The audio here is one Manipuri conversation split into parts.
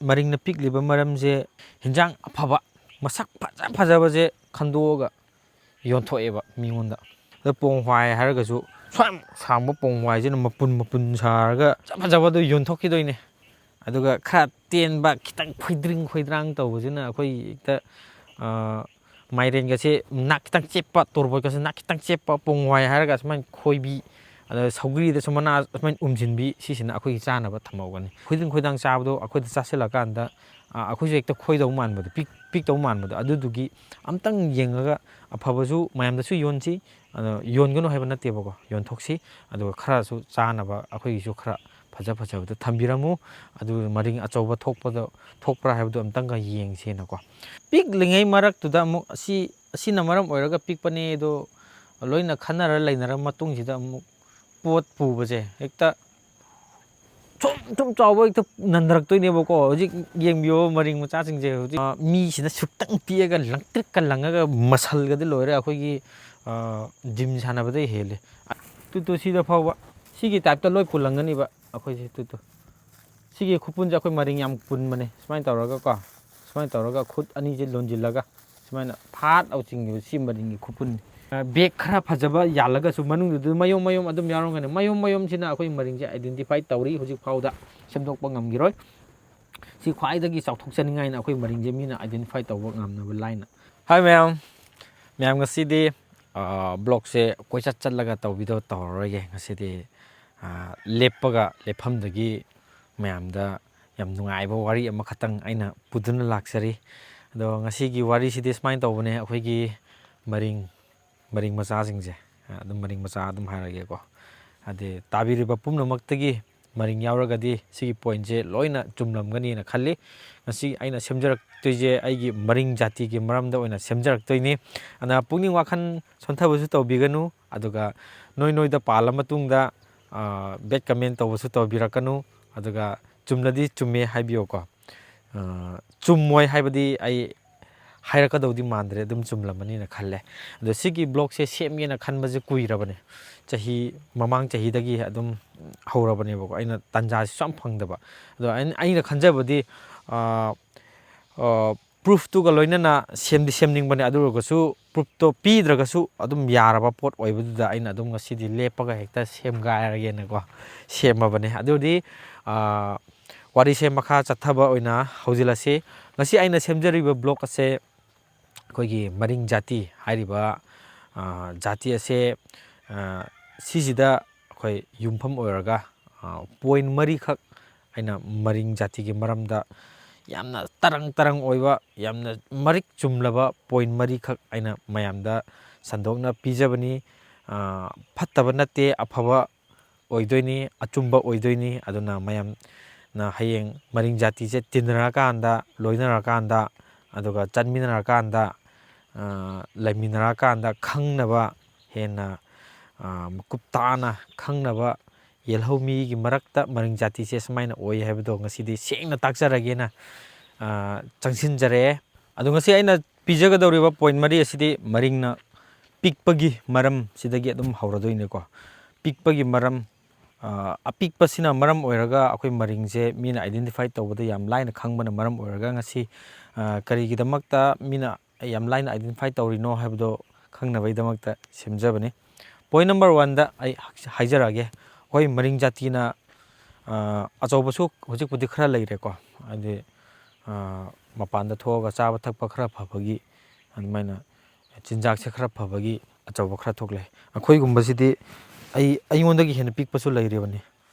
ꯃꯔꯤꯡꯅ ꯄꯤꯛꯂꯤꯕ ꯃꯔꯝꯁꯦ ꯍꯤꯟꯖꯥꯡ ꯑꯐꯕ ꯃꯁꯛ ꯐꯖꯕꯁꯦ ꯈꯟꯗꯣꯛꯑꯒ ꯌꯣꯟꯊꯣꯛꯑꯦꯕ ꯃꯤꯉꯣꯟꯗ. ꯑꯗ ꯄꯣꯡ ꯍꯋꯥꯏ ꯍꯥꯏꯔꯒꯁꯨ ꯁ꯭ꯋꯥꯏ ꯁꯥꯡꯕ ꯄꯣꯡ ꯍꯋꯥꯏꯁꯤꯅ ꯃꯄꯨꯟ ꯁꯥꯔꯒ ꯐꯖꯕꯗꯣ ꯌꯣꯟꯊꯣꯛꯈꯤꯗꯣꯏꯅꯦ. ꯑꯗꯨꯒ ꯈꯔ ꯇꯦꯟꯕ ꯈꯤꯇꯪ ꯈꯣꯏꯗ꯭ꯔꯥꯡ ꯇꯧꯕꯁꯤꯅ ꯑꯩꯈꯣꯏ ꯍꯦꯛꯇ ꯃꯥꯏꯔꯦꯟꯒꯁꯦ ꯅꯥꯛ ꯈꯤꯇꯪ ꯆꯦꯞꯄ, ꯇꯣꯔꯕꯣꯠꯀꯁꯦ ꯅꯥꯛ ꯈꯤꯇꯪ ꯆꯦꯞꯄ, ꯄꯣꯡ ꯍꯋꯥꯏ ꯍꯥꯏꯔꯒ ꯁꯨꯃꯥꯏꯅ ꯈꯣꯏꯕꯤ, ꯑꯗ ꯁꯧꯒ꯭ꯔꯤꯗꯁꯨ ꯃꯅꯥ ꯁꯨꯃꯥꯏꯅ ꯎꯝꯁꯤꯟꯕꯤ, ꯁꯤꯁꯤꯅ ꯑꯩꯈꯣꯏꯒꯤ ꯆꯥꯅꯕ ꯊꯝꯍꯧꯒꯅꯤ. ꯈꯣꯏꯗꯥꯡ ꯆꯥꯕꯗꯣ ꯑꯩꯈꯣꯏꯗ ꯆꯥꯁꯤꯜꯂꯀꯥꯟꯗ ꯑꯩꯈꯣꯏꯁꯨ ꯍꯦꯛꯇ ꯈꯣꯏꯗꯧ ꯃꯥꯟꯕꯗꯣ, ꯄꯤꯛꯇꯧ ꯃꯥꯟꯕꯗꯣ, ꯑꯗꯨꯗꯨꯒꯤ ꯑꯝꯇꯪ ꯌꯦꯡꯉꯒ ꯑꯐꯕꯁꯨ ꯃꯌꯥꯝꯗꯁꯨ ꯌꯣꯟꯁꯤ. ꯑꯗꯣ ꯌꯣꯟꯒꯅꯨ ꯍꯥꯏꯕ ꯅꯠꯇꯦꯕꯀꯣ, ꯌꯣꯟꯊꯣꯛꯁꯤ. ꯑꯗꯨꯒ ꯈꯔꯁꯨ ꯆꯥꯅꯕ ꯑꯩꯈꯣꯏꯒꯤꯁꯨ ꯈꯔ ꯐꯖꯕꯗꯣ ꯊꯝꯕꯤꯔꯝꯃꯨ. ꯑꯗꯨ ꯃꯔꯤꯡ ꯑꯆꯧꯕ ꯊꯣꯛꯄ꯭ꯔꯥ ꯍꯥꯏꯕꯗꯣ ꯑꯝꯇꯪꯒ ꯌꯦꯡꯁꯦꯅꯀꯣ. ꯄꯤꯛꯂꯤꯉꯩ ꯃꯔꯛꯇꯨꯗ ꯑꯃꯨꯛ ꯑꯁꯤꯅ ꯃꯔꯝ ꯑꯣꯏꯔꯒ ꯄꯤꯛꯄꯅꯦ ꯑꯗꯣ ꯂꯣꯏꯅ ꯈꯟꯅꯔ ꯂꯩꯅꯔꯕ ꯃꯇꯨꯡꯁꯤꯗ ꯑꯃꯨꯛ ꯄꯣꯠ ꯄꯨꯕꯁꯦ ꯍꯦꯛꯇ ꯁꯨꯝ ꯆꯥꯎꯕ ꯍꯦꯛꯇ ꯅꯟꯊꯔꯛꯇꯣꯏꯅꯦꯕꯀꯣ. ꯍꯧꯖꯤꯛ ꯌꯦꯡꯕꯤꯌꯣ ꯃꯔꯤꯡ ꯃꯆꯥꯁꯤꯡꯁꯦ. ꯍꯧꯖꯤꯛ ꯃꯤꯁꯤꯅ ꯁꯨꯛꯇꯪ ꯄꯤꯑꯒ ꯂꯪꯇ꯭ꯔꯤꯛꯀ ꯂꯪꯉꯒ ꯃꯁꯜꯒꯗꯤ ꯂꯣꯏꯔꯦ ꯑꯩꯈꯣꯏꯒꯤ ꯖꯤꯝ ꯁꯥꯟꯅꯕꯗꯩ ꯍꯦꯜꯂꯦ. ꯁꯤꯗ ꯐꯥꯎꯕ ꯁꯤꯒꯤ ꯇꯥꯏꯞꯇ ꯂꯣꯏ ꯄꯨꯜꯂꯝꯒꯅꯤꯕ ꯑꯩꯈꯣꯏꯁꯦ. ꯁꯤꯒꯤ ꯈꯨꯄꯨꯟꯁꯦ ꯑꯩꯈꯣꯏ ꯃꯔꯤꯡ ꯌꯥꯝ ꯄꯨꯟꯕꯅꯦ. ꯁꯨꯃꯥꯏꯅ ꯇꯧꯔꯒꯀꯣ, ꯁꯨꯃꯥꯏꯅ ꯇꯧꯔꯒ ꯈꯨꯠ ꯑꯅꯤꯁꯦ ꯂꯣꯟꯁꯤꯜꯂꯒ ꯁꯨꯃꯥꯏꯅ ꯐꯥꯠ ꯂꯥꯎ ꯆꯤꯡꯈꯤꯕ, ꯁꯤ ꯃꯔꯤꯡꯒꯤ ꯈꯨꯄꯨꯟꯅꯤ. ꯕꯦꯒ ꯈꯔ ꯐꯖꯕ ꯌꯥꯜꯂꯒꯁꯨ ꯃꯅꯨꯡꯗꯨꯗ ꯃꯌꯣꯝ ꯑꯗꯨꯝ ꯌꯥꯎꯔꯝꯒꯅꯤ. ꯃꯌꯣꯝꯁꯤꯅ ꯑꯩꯈꯣꯏ ꯃꯔꯤꯡꯁꯦ ꯑꯥꯏꯗꯦꯟꯇꯤꯐꯥꯏ ꯇꯧꯔꯤ. ꯍꯧꯖꯤꯛ ꯐꯥꯎꯗ ꯁꯦꯝꯗꯣꯛꯄ ꯉꯝꯈꯤꯔꯣꯏ. ꯁꯤ ꯈ꯭ꯋꯥꯏꯗꯒꯤ ꯆꯥꯎꯊꯣꯛꯆꯅꯤꯡꯉꯥꯏꯅ ꯑꯩꯈꯣꯏ ꯃꯔꯤꯡꯁꯦ ꯃꯤꯅ ꯑꯥꯏꯗꯦꯟꯇꯤꯐꯥꯏ ꯇꯧꯕ ꯉꯝꯅꯕ ꯂꯥꯏꯅ. ꯍꯥꯏ ꯃꯌꯥꯝ ꯉꯁꯤꯗꯤ ꯕ꯭ꯂꯣꯛꯁꯦ ꯀꯣꯏꯆꯠ ꯆꯠꯂꯒ ꯇꯧꯔꯔꯣꯏꯒꯦ. ꯉꯁꯤꯗꯤ ꯂꯦꯞꯐꯝꯗꯒꯤ ꯃꯌꯥꯝꯗ ꯌꯥꯝ ꯅꯨꯡꯉꯥꯏꯕ ꯋꯥꯔꯤ ꯑꯃꯈꯛꯇꯪ ꯑꯩꯅ ꯄꯨꯗꯨꯅ ꯂꯥꯛꯆꯔꯤ. ꯑꯗꯣ ꯉꯁꯤꯒꯤ ꯋꯥꯔꯤꯁꯤꯗꯤ ꯁꯨꯃꯥꯏꯅ ꯇꯧꯕꯅꯦ. ꯑꯩꯈꯣꯏꯒꯤ ꯃꯔꯤꯡ ꯃꯆꯥꯁꯤꯡꯁꯦ, ꯑꯗꯨꯝ ꯃꯔꯤꯡ ꯃꯆꯥ ꯑꯗꯨꯝ ꯍꯥꯏꯔꯒꯦꯀꯣ. ꯍꯥꯏꯗꯤ ꯇꯥꯕꯤꯔꯤꯕ ꯄꯨꯝꯅꯃꯛꯇꯒꯤ ꯃꯔꯤꯡ ꯌꯥꯎꯔꯒꯗꯤ ꯁꯤꯒꯤ ꯄꯣꯏꯟꯁꯦ ꯂꯣꯏꯅ ꯆꯨꯝꯂꯝꯒꯅꯤꯅ ꯈꯜꯂꯤ. ꯉꯁꯤ ꯑꯩꯅ ꯁꯦꯝꯖꯔꯛꯇꯣꯏꯁꯦ ꯑꯩꯒꯤ ꯃꯔꯤꯡ ꯖꯥꯇꯤꯒꯤ ꯃꯔꯝꯗ ꯑꯣꯏꯅ ꯁꯦꯝꯖꯔꯛꯇꯣꯏꯅꯤ. ꯑꯗꯨꯅ ꯄꯨꯛꯅꯤꯡ ꯋꯥꯈꯜ ꯁꯣꯟꯊꯕꯁꯨ ꯇꯧꯕꯤꯒꯅꯨ. ꯑꯗꯨꯒ ꯅꯣꯏꯗ ꯄꯥꯜꯂ ꯃꯇꯨꯡꯗ ꯕꯦꯠ ꯀꯃꯦꯟ ꯇꯧꯕꯁꯨ ꯇꯧꯕꯤꯔꯛꯀꯅꯨ. ꯑꯗꯨꯒ ꯆꯨꯝꯂꯗꯤ ꯆꯨꯝꯃꯦ ꯍꯥꯏꯕꯤꯌꯨꯀꯣ. ꯆꯨꯝꯃꯣꯏ ꯍꯥꯏꯕꯗꯤ ꯑꯩ ꯍꯥꯏꯔꯛꯀꯗꯧꯗꯤ ꯃꯥꯟꯗ꯭ꯔꯦ, ꯑꯗꯨꯝ ꯆꯨꯝꯂꯝꯃꯅꯤꯅ ꯈꯜꯂꯦ. ꯑꯗꯣ ꯁꯤꯒꯤ ꯕ꯭ꯂꯣꯛꯁꯦ ꯁꯦꯝꯒꯦꯅ ꯈꯟꯕꯁꯦ ꯀꯨꯏꯔꯕꯅꯦ. ꯃꯃꯥꯡ ꯆꯍꯤꯗꯒꯤ ꯑꯗꯨꯝ ꯍꯧꯔꯕꯅꯦꯕꯀꯣ. ꯑꯩꯅ ꯇꯥꯟꯖꯥꯁꯤ ꯁꯨꯝ ꯐꯪꯗꯕ. ꯑꯗꯣ ꯑꯩꯅ ꯈꯟꯖꯕꯗꯤ ꯄ꯭ꯔꯨꯐꯇꯨꯒ ꯂꯣꯏꯅꯅ ꯁꯦꯝꯅꯤꯡꯕꯅꯦ. ꯑꯗꯨ ꯑꯣꯏꯔꯒꯁꯨ ꯄ꯭ꯔꯨꯐꯇꯣ ꯄꯤꯗ꯭ꯔꯒꯁꯨ ꯑꯗꯨꯝ ꯌꯥꯔꯕ ꯄꯣꯠ ꯑꯣꯏꯕꯗꯨꯗ ꯑꯩꯅ ꯑꯗꯨꯝ ꯉꯁꯤꯗꯤ ꯂꯦꯞꯄꯒ ꯍꯦꯛꯇ ꯁꯦꯝꯒꯥꯏꯔꯒꯦꯅꯀꯣ ꯁꯦꯝꯃꯕꯅꯦ. ꯑꯗꯨꯗꯤ ꯋꯥꯔꯤꯁꯦ ꯃꯈꯥ ꯆꯠꯊꯕ ꯑꯣꯏꯅ ꯍꯧꯖꯤꯜꯂꯁꯤ. ꯉꯁꯤ ꯑꯩꯅ ꯁꯦꯝꯖꯔꯤꯕ ꯕ꯭ꯂꯣꯛ ꯑꯁꯦ ꯑꯩꯈꯣꯏꯒꯤ ꯃꯔꯤꯡ ꯖꯥꯇꯤ ꯍꯥꯏꯔꯤꯕ ꯖꯥꯇꯤ ꯑꯁꯦ ꯁꯤꯁꯤꯗ ꯑꯩꯈꯣꯏ ꯌꯨꯝꯐꯝ ꯑꯣꯏꯔꯒ ꯄꯣꯏꯟ 4ꯈꯛ ꯑꯩꯅ ꯃꯔꯤꯡ ꯖꯥꯇꯤꯒꯤ ꯃꯔꯝꯗ ꯌꯥꯝꯅ ꯇꯔꯪ ꯑꯣꯏꯕ, ꯌꯥꯝꯅ ꯃꯔꯤꯛ ꯆꯨꯝꯂꯕ ꯄꯣꯏꯟ 4ꯈꯛ ꯑꯩꯅ ꯃꯌꯥꯝꯗ ꯁꯟꯗꯣꯛꯅ ꯄꯤꯖꯕꯅꯤ. ꯐꯠꯇꯕ ꯅꯠꯇꯦ, ꯑꯐꯕ ꯑꯣꯏꯗꯣꯏꯅꯤ, ꯑꯆꯨꯝꯕ ꯑꯣꯏꯗꯣꯏꯅꯤ. ꯑꯗꯨꯅ ꯃꯌꯥꯝꯅ ꯍꯌꯦꯡ ꯃꯔꯤꯡ ꯖꯥꯇꯤꯁꯦ ꯇꯤꯟꯅꯔꯀꯥꯟꯗ, ꯂꯣꯏꯅꯔꯀꯥꯟꯗ, ꯑꯗꯨꯒ ꯆꯠꯃꯤꯟꯅꯔꯀꯥꯟꯗ, ꯂꯩꯃꯤꯟꯅꯔꯀꯥꯟꯗ ꯈꯪꯅꯕ, ꯍꯦꯟꯅ ꯃꯀꯨꯞ ꯇꯥꯅ ꯈꯪꯅꯕ, ꯌꯦꯜꯍꯧꯃꯤꯒꯤ ꯃꯔꯛꯇ ꯃꯔꯤꯡ ꯖꯥꯇꯤꯁꯦ ꯁꯨꯃꯥꯏꯅ ꯑꯣꯏ ꯍꯥꯏꯕꯗꯣ ꯉꯁꯤꯗꯤ ꯁꯦꯡꯅ ꯇꯥꯛꯆꯔꯒꯦꯅ ꯆꯪꯁꯤꯟꯖꯔꯛꯑꯦ. ꯑꯗꯣ ꯉꯁꯤ ꯑꯩꯅ ꯄꯤꯖꯒꯗꯧꯔꯤꯕ ꯄꯣꯏꯟ 4 ꯑꯁꯤꯗꯤ ꯃꯔꯤꯡꯅ ꯄꯤꯛꯄꯒꯤ ꯃꯔꯝ ꯁꯤꯗꯒꯤ ꯑꯗꯨꯝ ꯍꯧꯔꯗꯣꯏꯅꯦꯀꯣ. ꯄꯤꯛꯄꯒꯤ ꯃꯔꯝ, ꯑꯄꯤꯛꯄꯁꯤꯅ ꯃꯔꯝ ꯑꯣꯏꯔꯒ ꯑꯩꯈꯣꯏ ꯃꯔꯤꯡꯁꯦ ꯃꯤꯅ ꯑꯥꯏꯗꯦꯟꯇꯤꯐꯥꯏ ꯇꯧꯕꯗ ꯌꯥꯝ ꯂꯥꯏꯅ ꯈꯪꯕꯅ ꯃꯔꯝ ꯑꯣꯏꯔꯒ ꯉꯁꯤ ꯀꯔꯤꯒꯤꯗꯃꯛꯇ ꯃꯤꯅ ꯌꯥꯝ ꯂꯥꯏꯅ ꯑꯥꯏꯗꯦꯟꯇꯤꯐꯥꯏ ꯇꯧꯔꯤꯅꯣ ꯍꯥꯏꯕꯗꯣ ꯈꯪꯅꯕꯒꯤꯗꯃꯛꯇ ꯁꯦꯝꯖꯕꯅꯤ. ꯄꯣꯏꯟ ꯅꯝꯕꯔ 1ꯗ ꯑꯩ ꯍꯥꯏꯖꯔꯛꯑꯒꯦ. ꯑꯩꯈꯣই ꯃꯔꯤꯡ ꯖꯥꯇꯤꯅ ꯑꯆꯧꯕꯁꯨ ꯍꯧꯖꯤꯛꯄꯨꯗꯤ ꯈꯔ ꯂꯩꯔꯦꯀꯣ. ꯍꯥꯏꯗꯤ ꯃꯄꯥꯟꯗ ꯊꯣꯛꯑꯒ ꯆꯥꯕ ꯊꯛꯄ ꯈꯔ ꯐꯕꯒꯤ, ꯑꯗꯨꯃꯥꯏꯅ ꯆꯤꯟꯖꯥꯛꯁꯦ ꯈꯔ ꯐꯕꯒꯤ ꯑꯆꯧꯕ ꯈꯔ ꯊꯣꯛꯂꯛꯑꯦ. ꯑꯩꯈꯣꯏꯒꯨꯝꯕꯁꯤꯗꯤ ꯑꯩꯉꯣꯟꯗꯒꯤ ꯍꯦꯟꯅ ꯄꯤꯛꯄꯁꯨ ꯂꯩꯔꯤꯕꯅꯤ.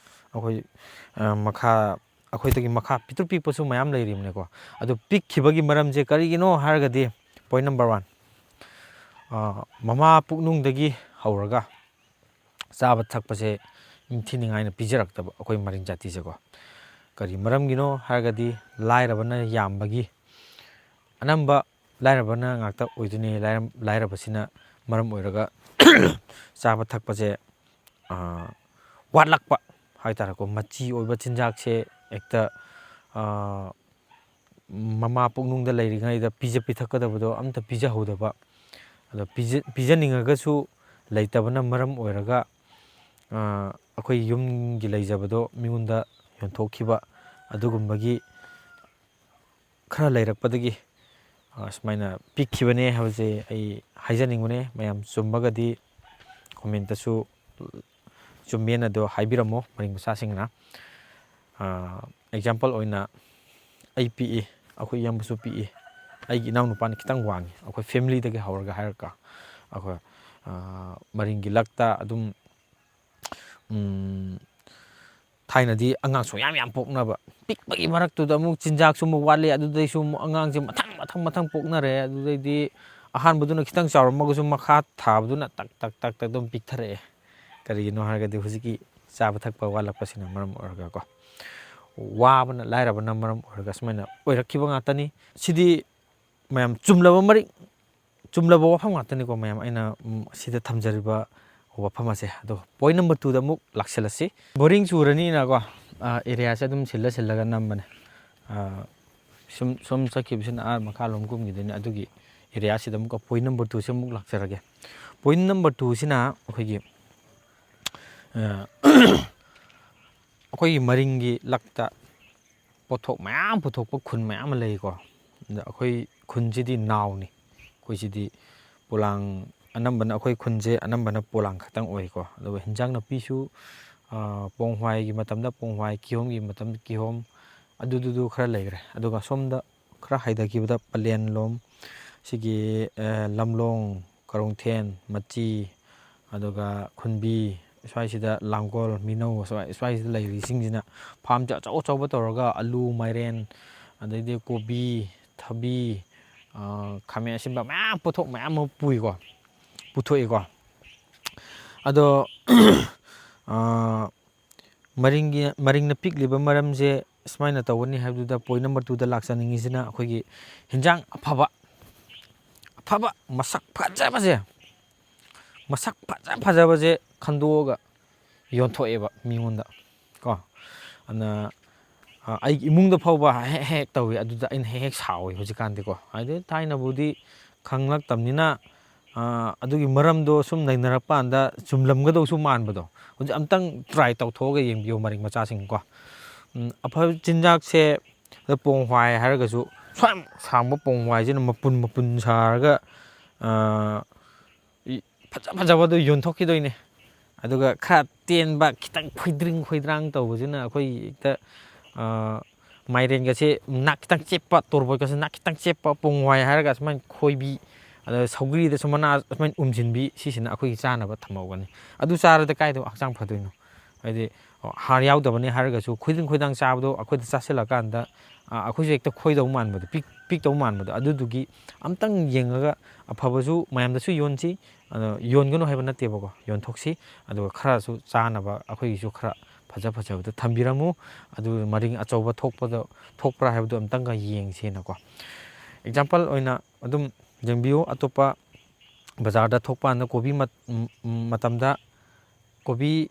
ꯑꯩꯈꯣꯏꯗꯒꯤ ꯃꯈꯥ ꯄꯤꯛꯇ꯭ꯔꯨ ꯄꯤꯛꯄꯁꯨ ꯃꯌꯥꯝ ꯂꯩꯔꯤꯕꯅꯤꯀꯣ. ꯑꯗꯨ ꯄꯤꯛꯈꯤꯕꯒꯤ ꯃꯔꯝꯁꯦ ꯀꯔꯤꯒꯤꯅꯣ ꯍꯥꯏꯔꯒꯗꯤ ꯄꯣꯏꯟ ꯅꯝꯕꯔ 1, ꯃꯃꯥ ꯄꯨꯛꯅꯨꯡꯗꯒꯤ ꯍꯧꯔꯒ ꯆꯥꯕ ꯊꯛꯄꯁꯦ ꯅꯤꯡꯊꯤꯅꯤꯡꯉꯥꯏꯅ ꯄꯤꯖꯔꯛꯇꯕ ꯑꯩꯈꯣꯏ ꯃꯔꯤꯡ ꯖꯥꯇꯤꯁꯦꯀꯣ. ꯀꯔꯤ ꯃꯔꯝꯒꯤꯅꯣ ꯍꯥꯏꯔꯒꯗꯤ ꯂꯥꯏꯔꯕꯅ ꯌꯥꯝꯕꯒꯤ, ꯑꯅꯝꯕ ꯂꯥꯏꯔꯕꯅ ꯉꯥꯛꯇ ꯑꯣꯏꯗꯣꯏꯅꯤ. ꯂꯥꯏꯔꯕꯁꯤꯅ ꯃꯔꯝ ꯑꯣꯏꯔꯒ ꯆꯥꯕ ꯊꯛꯄꯁꯦ ꯋꯥꯠꯂꯛꯄ ꯍꯥꯏꯇꯥꯔꯦꯀꯣ. ꯃꯆꯤ ꯑꯣꯏꯕ ꯆꯤꯟꯖꯥꯛꯁꯦ ꯍꯦꯛꯇ ꯃꯃꯥ ꯄꯨꯛꯅꯨꯡꯗ ꯂꯩꯔꯤꯉꯩꯗ ꯄꯤꯊꯛꯀꯗꯕꯗꯣ ꯑꯝꯇ ꯄꯤꯖꯍꯧꯗꯕ. ꯑꯗꯣ ꯄꯤꯖꯅꯤꯡꯉꯒꯁꯨ ꯂꯩꯇꯕꯅ ꯃꯔꯝ ꯑꯣꯏꯔꯒ ꯑꯩꯈꯣꯏ ꯌꯨꯝꯒꯤ ꯂꯩꯖꯕꯗꯣ ꯃꯤꯉꯣꯟꯗ ꯌꯣꯟꯊꯣꯛꯈꯤꯕ, ꯑꯗꯨꯒꯨꯝꯕꯒꯤ ꯈꯔ ꯂꯩꯔꯛꯄꯗꯒꯤ ꯁꯨꯃꯥꯏꯅ ꯄꯤꯛꯈꯤꯕꯅꯦ ꯍꯥꯏꯕꯁꯦ ꯑꯩ ꯍꯥꯏꯖꯅꯤꯡꯕꯅꯦ ꯃꯌꯥꯝ ꯆꯨꯝꯃꯒꯗꯤ ꯀꯣꯃꯦꯟꯇꯁꯨ ꯆꯨꯝꯃꯦꯅ ꯑꯗꯣ ꯍꯥꯏꯕꯤꯔꯝꯃꯣ ꯃꯔꯤꯡ ꯃꯆꯥꯁꯤꯡꯅ ꯑꯦꯛꯖꯥꯝꯄꯜ ꯑꯣꯏꯅ ꯑꯩ ꯄꯤꯛꯏ ꯑꯩꯈꯣꯏ ꯏꯌꯥꯝꯕꯁꯨ ꯄꯤꯛꯏ ꯑꯩꯒꯤ ꯏꯅꯥꯎꯅꯨꯄꯥꯅ ꯈꯤꯇꯪ ꯋꯥꯡꯉꯤ ꯑꯩꯈꯣꯏ ꯐꯦꯃꯤꯂꯤꯗꯒꯤ ꯍꯧꯔꯒ ꯍꯥꯏꯔꯒ ꯑꯩꯈꯣꯏ ꯃꯔꯤꯡꯒꯤ ꯂꯛꯇ ꯑꯗꯨꯝ ꯊꯥꯏꯅꯗꯤ ꯑꯉꯥꯡꯁꯨ ꯌꯥꯝ ꯄꯣꯛꯅꯕ ꯄꯤꯛꯄꯒꯤ ꯃꯔꯛꯇꯨꯗ ꯑꯃꯨꯛ ꯆꯤꯟꯖꯥꯛꯁꯨ ꯑꯃꯨꯛ ꯋꯥꯠꯂꯤ ꯑꯗꯨꯗꯩꯁꯨ ꯑꯃꯨꯛ ꯑꯉꯥꯡꯁꯦ ꯃꯊꯪ ꯄꯣꯛꯅꯔꯦ ꯑꯗꯨꯗꯩꯗꯤ ꯑꯍꯥꯟꯕꯗꯨꯅ ꯈꯤꯇꯪ ꯆꯥꯎꯔꯝꯃꯒꯁꯨ ꯃꯈꯥ ꯊꯥꯕꯗꯨꯅ ꯇꯛ ꯑꯗꯨꯝ ꯄꯤꯛꯊꯔꯛꯑꯦ ꯀꯔꯤꯒꯤꯅꯣ ꯍꯥꯏꯔꯒꯗꯤ ꯍꯧꯖꯤꯛꯀꯤ ꯆꯥꯕ ꯊꯛꯄ ꯋꯥꯠꯂꯛꯄꯁꯤꯅ ꯃꯔꯝ ꯑꯣꯏꯔꯒꯀꯣ ꯋꯥꯕꯅ ꯂꯥꯏꯔꯕꯅ ꯃꯔꯝ ꯑꯣꯏꯔꯒ ꯁꯨꯃꯥꯏꯅ ꯑꯣꯏꯔꯛꯈꯤꯕ ꯉꯥꯛꯇꯅꯤ ꯁꯤꯗꯤ ꯃꯌꯥꯝ ꯆꯨꯝꯂꯕ ꯋꯥꯐꯝ ꯉꯥꯛꯇꯅꯤꯀꯣ ꯃꯌꯥꯝ ꯑꯩꯅ ꯁꯤꯗ ꯊꯝꯖꯔꯤꯕ ꯋꯥꯐꯝ ꯑꯁꯦ ꯑꯗꯣ ꯄꯣꯏꯟ ꯅꯝꯕꯔ 2ꯗ ꯑꯃꯨꯛ ꯂꯥꯛꯁꯤꯜꯂꯁꯤ ꯕꯣꯔꯤꯡ ꯆꯨꯔꯅꯤꯅꯀꯣ ꯑꯦꯔꯤꯌꯥꯁꯦ ꯑꯗꯨꯝ ꯁꯤꯜꯂꯒ ꯅꯝꯕꯅꯦ ꯁꯨꯝ ꯆꯠꯈꯤꯕꯁꯤꯅ ꯃꯈꯥꯂꯣꯝ ꯀꯨꯝꯈꯤꯗꯣꯏꯅꯤ ꯑꯗꯨꯒꯤ ꯑꯦꯔꯤꯌꯥꯁꯤꯗ ꯑꯃꯨꯛꯀ ꯄꯣꯏꯟ ꯅꯝꯕꯔ 2ꯁꯤ ꯑꯃꯨꯛ ꯂꯥꯛꯆꯔꯒꯦ ꯄꯣꯏꯟ ꯅꯝꯕꯔ 2ꯁꯤꯅ ꯑꯩꯈꯣꯏꯒꯤ ꯃꯔꯤꯡꯒꯤ ꯂꯛꯇ ꯄꯣꯠꯊꯣꯛ ꯃꯌꯥꯝ ꯄꯨꯊꯣꯛꯄ ꯈꯨꯟ ꯃꯌꯥꯝ ꯑꯃ ꯂꯩꯀꯣ ꯑꯗ ꯑꯩꯈꯣꯏ ꯈꯨꯟꯁꯤꯗꯤ ꯅꯥꯎꯅꯤ ꯑꯩꯈꯣꯏꯁꯤꯗꯤ ꯄꯣꯂꯥꯡ ꯑꯅꯝꯕꯅ ꯑꯩꯈꯣꯏ ꯈꯨꯟꯁꯦ ꯑꯅꯝꯕꯅ ꯄꯣꯂꯥꯡ ꯈꯛꯇꯪ ꯑꯣꯏꯀꯣ ꯑꯗꯨꯒ ꯍꯤꯟꯖꯥꯡ ꯅꯥꯄꯤꯁꯨ ꯄꯣꯡꯍꯋꯥꯏꯒꯤ ꯃꯇꯝꯗ ꯄꯣꯡꯍꯋꯥꯏ ꯀꯤꯍꯣꯝꯒꯤ ꯃꯇꯝꯗ ꯀꯤꯍꯣꯝ ꯑꯗꯨꯗꯨ ꯈꯔ ꯂꯩꯈ꯭ꯔꯦ ꯑꯗꯨꯒ ꯁꯣꯝꯗ ꯈꯔ ꯍꯥꯏꯊꯈꯤꯕꯗ ꯄꯂꯦꯟꯂꯣꯝ ꯁꯤꯒꯤ ꯂꯝꯂꯣꯡ ꯀꯔꯣꯡꯊꯦꯟ ꯃꯆꯤ ꯑꯗꯨꯒ ꯈꯨꯟꯕꯤ ꯁ꯭ꯋꯥꯏꯁꯤꯗ ꯂꯥꯡꯒꯣꯜ ꯃꯤꯅꯧ ꯁ꯭ꯋꯥꯏꯁꯤꯗ ꯂꯩꯔꯤꯁꯤꯡꯁꯤꯅ ꯐꯥꯔꯝꯁꯦ ꯑꯆꯧꯕ ꯇꯧꯔꯒ ꯑꯂꯨ ꯃꯥꯏꯔꯦꯟ ꯑꯗꯩꯗꯤ ꯀꯣꯕꯤ ꯊꯕꯤ ꯈꯥꯃꯦꯟ ꯑꯁꯤꯟꯕ ꯃꯌꯥꯝ ꯄꯣꯠꯊꯣꯛ ꯃꯌꯥꯝ ꯑꯃ ꯄꯨꯊꯣꯛꯏꯀꯣ ꯑꯗꯣ ꯃꯔꯤꯡꯅ ꯄꯤꯛꯂꯤꯕ ꯃꯔꯝꯁꯦ ꯁꯨꯃꯥꯏꯅ ꯇꯧꯒꯅꯤ ꯍꯥꯏꯕꯗꯨꯗ ꯄꯣꯏꯟ ꯅꯝꯕꯔ 2ꯗ ꯂꯥꯛꯆꯅꯤꯡꯉꯤꯁꯤꯅ ꯑꯩꯈꯣꯏꯒꯤ ꯍꯤꯟꯖꯥꯡ ꯑꯐꯕ ꯃꯁꯛ ꯐꯖꯕꯁꯦ ꯈꯟꯗꯣꯛꯑꯒ ꯌꯣꯟꯊꯣꯛꯑꯦꯕ ꯃꯤꯉꯣꯟꯗ ꯀꯣ ꯑꯗꯨꯅ ꯑꯩꯒꯤ ꯏꯃꯨꯡꯗ ꯐꯥꯎꯕ ꯍꯦꯛ ꯇꯧꯋꯤ ꯑꯗꯨꯗ ꯑꯩꯅ ꯍꯦꯛ ꯁꯥꯎꯋꯤ ꯍꯧꯖꯤꯛꯀꯥꯟꯗꯤꯀꯣ ꯍꯥꯏꯗꯤ ꯊꯥꯏꯅꯕꯨꯗꯤ ꯈꯪꯂꯛꯇꯕꯅꯤꯅ ꯑꯗꯨꯒꯤ ꯃꯔꯝꯗꯣ ꯁꯨꯝ ꯅꯩꯅꯔꯛꯄ ꯀꯥꯟꯗ ꯆꯨꯝꯂꯝꯒꯗꯧꯁꯨ ꯃꯥꯟꯕꯗꯣ ꯍꯧꯖꯤꯛ ꯑꯝꯇꯪ ꯇ꯭ꯔꯥꯏ ꯇꯧꯊꯣꯛꯑꯒ ꯌꯦꯡꯕꯤꯌꯨ ꯃꯔꯤꯡ ꯃꯆꯥꯁꯤꯡꯀꯣ ꯑꯐꯕ ꯆꯤꯟꯖꯥꯛꯁꯦ ꯄꯣꯡꯍꯋꯥꯏ ꯍꯥꯏꯔꯒꯁꯨ ꯁ꯭ꯋꯥꯏ ꯁꯥꯡꯕ ꯄꯣꯡꯍꯋꯥꯏꯁꯤꯅ ꯃꯄꯨꯟ ꯁꯥꯔꯒ ꯐꯖꯕꯗꯣ ꯌꯣꯟꯊꯣꯛꯈꯤꯗꯣꯏꯅꯦ ꯑꯗꯨꯒ ꯈꯔ ꯇꯦꯟꯕ ꯈꯤꯇꯪ ꯈꯣꯏꯗ꯭ꯔꯥꯡ ꯇꯧꯕꯁꯤꯅ ꯑꯩꯈꯣꯏ ꯍꯦꯛꯇ ꯃꯥꯏꯔꯦꯟꯒꯁꯦ ꯈꯤꯇꯪ ꯆꯦꯞꯄ ꯇꯣꯔꯕꯣꯠꯀꯁꯦ ꯈꯤꯇꯪ ꯆꯦꯞꯄ ꯄꯣꯡꯍꯋꯥꯏ ꯍꯥꯏꯔꯒ ꯁꯨꯃꯥꯏꯅ ꯈꯣꯏꯕꯤ ꯑꯗ ꯁꯧꯒ꯭ꯔꯤꯗꯁꯨ ꯃꯅꯥ ꯁꯨꯃꯥꯏꯅ ꯎꯝꯁꯤꯟꯕꯤ ꯁꯤꯁꯤꯅ ꯑꯩꯈꯣꯏꯒꯤ ꯆꯥꯅꯕ ꯊꯝꯍꯧꯒꯅꯤ ꯑꯗꯨ ꯆꯥꯔꯗꯤ ꯀꯥꯏꯗ ꯍꯛꯆꯥꯡ ꯐꯗꯣꯏꯅꯣ ꯍꯥꯏꯗꯤ ꯍꯥꯔ ꯌꯥꯎꯗꯕꯅꯤ ꯍꯥꯏꯔꯒꯁꯨ ꯈꯣꯏꯗꯥꯡ ꯆꯥꯕꯗꯣ ꯑꯩꯈꯣꯏꯗ ꯆꯥꯁꯤꯜꯂꯀꯥꯟꯗ ꯑꯩꯈꯣꯏꯁꯨ ꯍꯦꯛꯇ ꯈꯣꯏꯗꯧ ꯃꯥꯟꯕꯗꯣ ꯄꯤꯛꯇꯧ ꯃꯥꯟꯕꯗꯣ ꯑꯗꯨꯗꯨꯒꯤ ꯑꯝꯇꯪ ꯌꯦꯡꯉꯒ ꯑꯐꯕꯁꯨ ꯃꯌꯥꯝꯗꯁꯨ ꯌꯣꯟꯁꯤ ꯑꯗꯣ ꯌꯣꯟꯒꯅꯨ ꯍꯥꯏꯕ ꯅꯠꯇꯦꯕꯀꯣ ꯌꯣꯟꯊꯣꯛꯁꯤ ꯑꯗꯨꯒ ꯈꯔꯁꯨ ꯆꯥꯅꯕ ꯑꯩꯈꯣꯏꯒꯤꯁꯨꯈꯔ ꯐꯖꯕꯗꯣ ꯊꯝꯕꯤꯔꯝꯃꯨ ꯑꯗꯨ ꯃꯔꯤꯡ ꯑꯆꯧꯕ ꯊꯣꯛꯄ꯭ꯔꯥ ꯍꯥꯏꯕꯗꯣ ꯑꯝꯇꯪꯒ ꯌꯦꯡꯁꯦꯅꯀꯣ ꯑꯦꯛꯖꯥꯝꯄꯜ ꯑꯣꯏꯅ ꯑꯗꯨꯝ ꯌꯦꯡꯕꯤꯌꯨ ꯑꯇꯣꯞꯄ ꯕꯖꯥꯔꯗ ꯊꯣꯛꯄ ꯀꯥꯟꯗ ꯀꯣꯕꯤ ꯃꯇꯝꯗ ꯀꯣꯕꯤ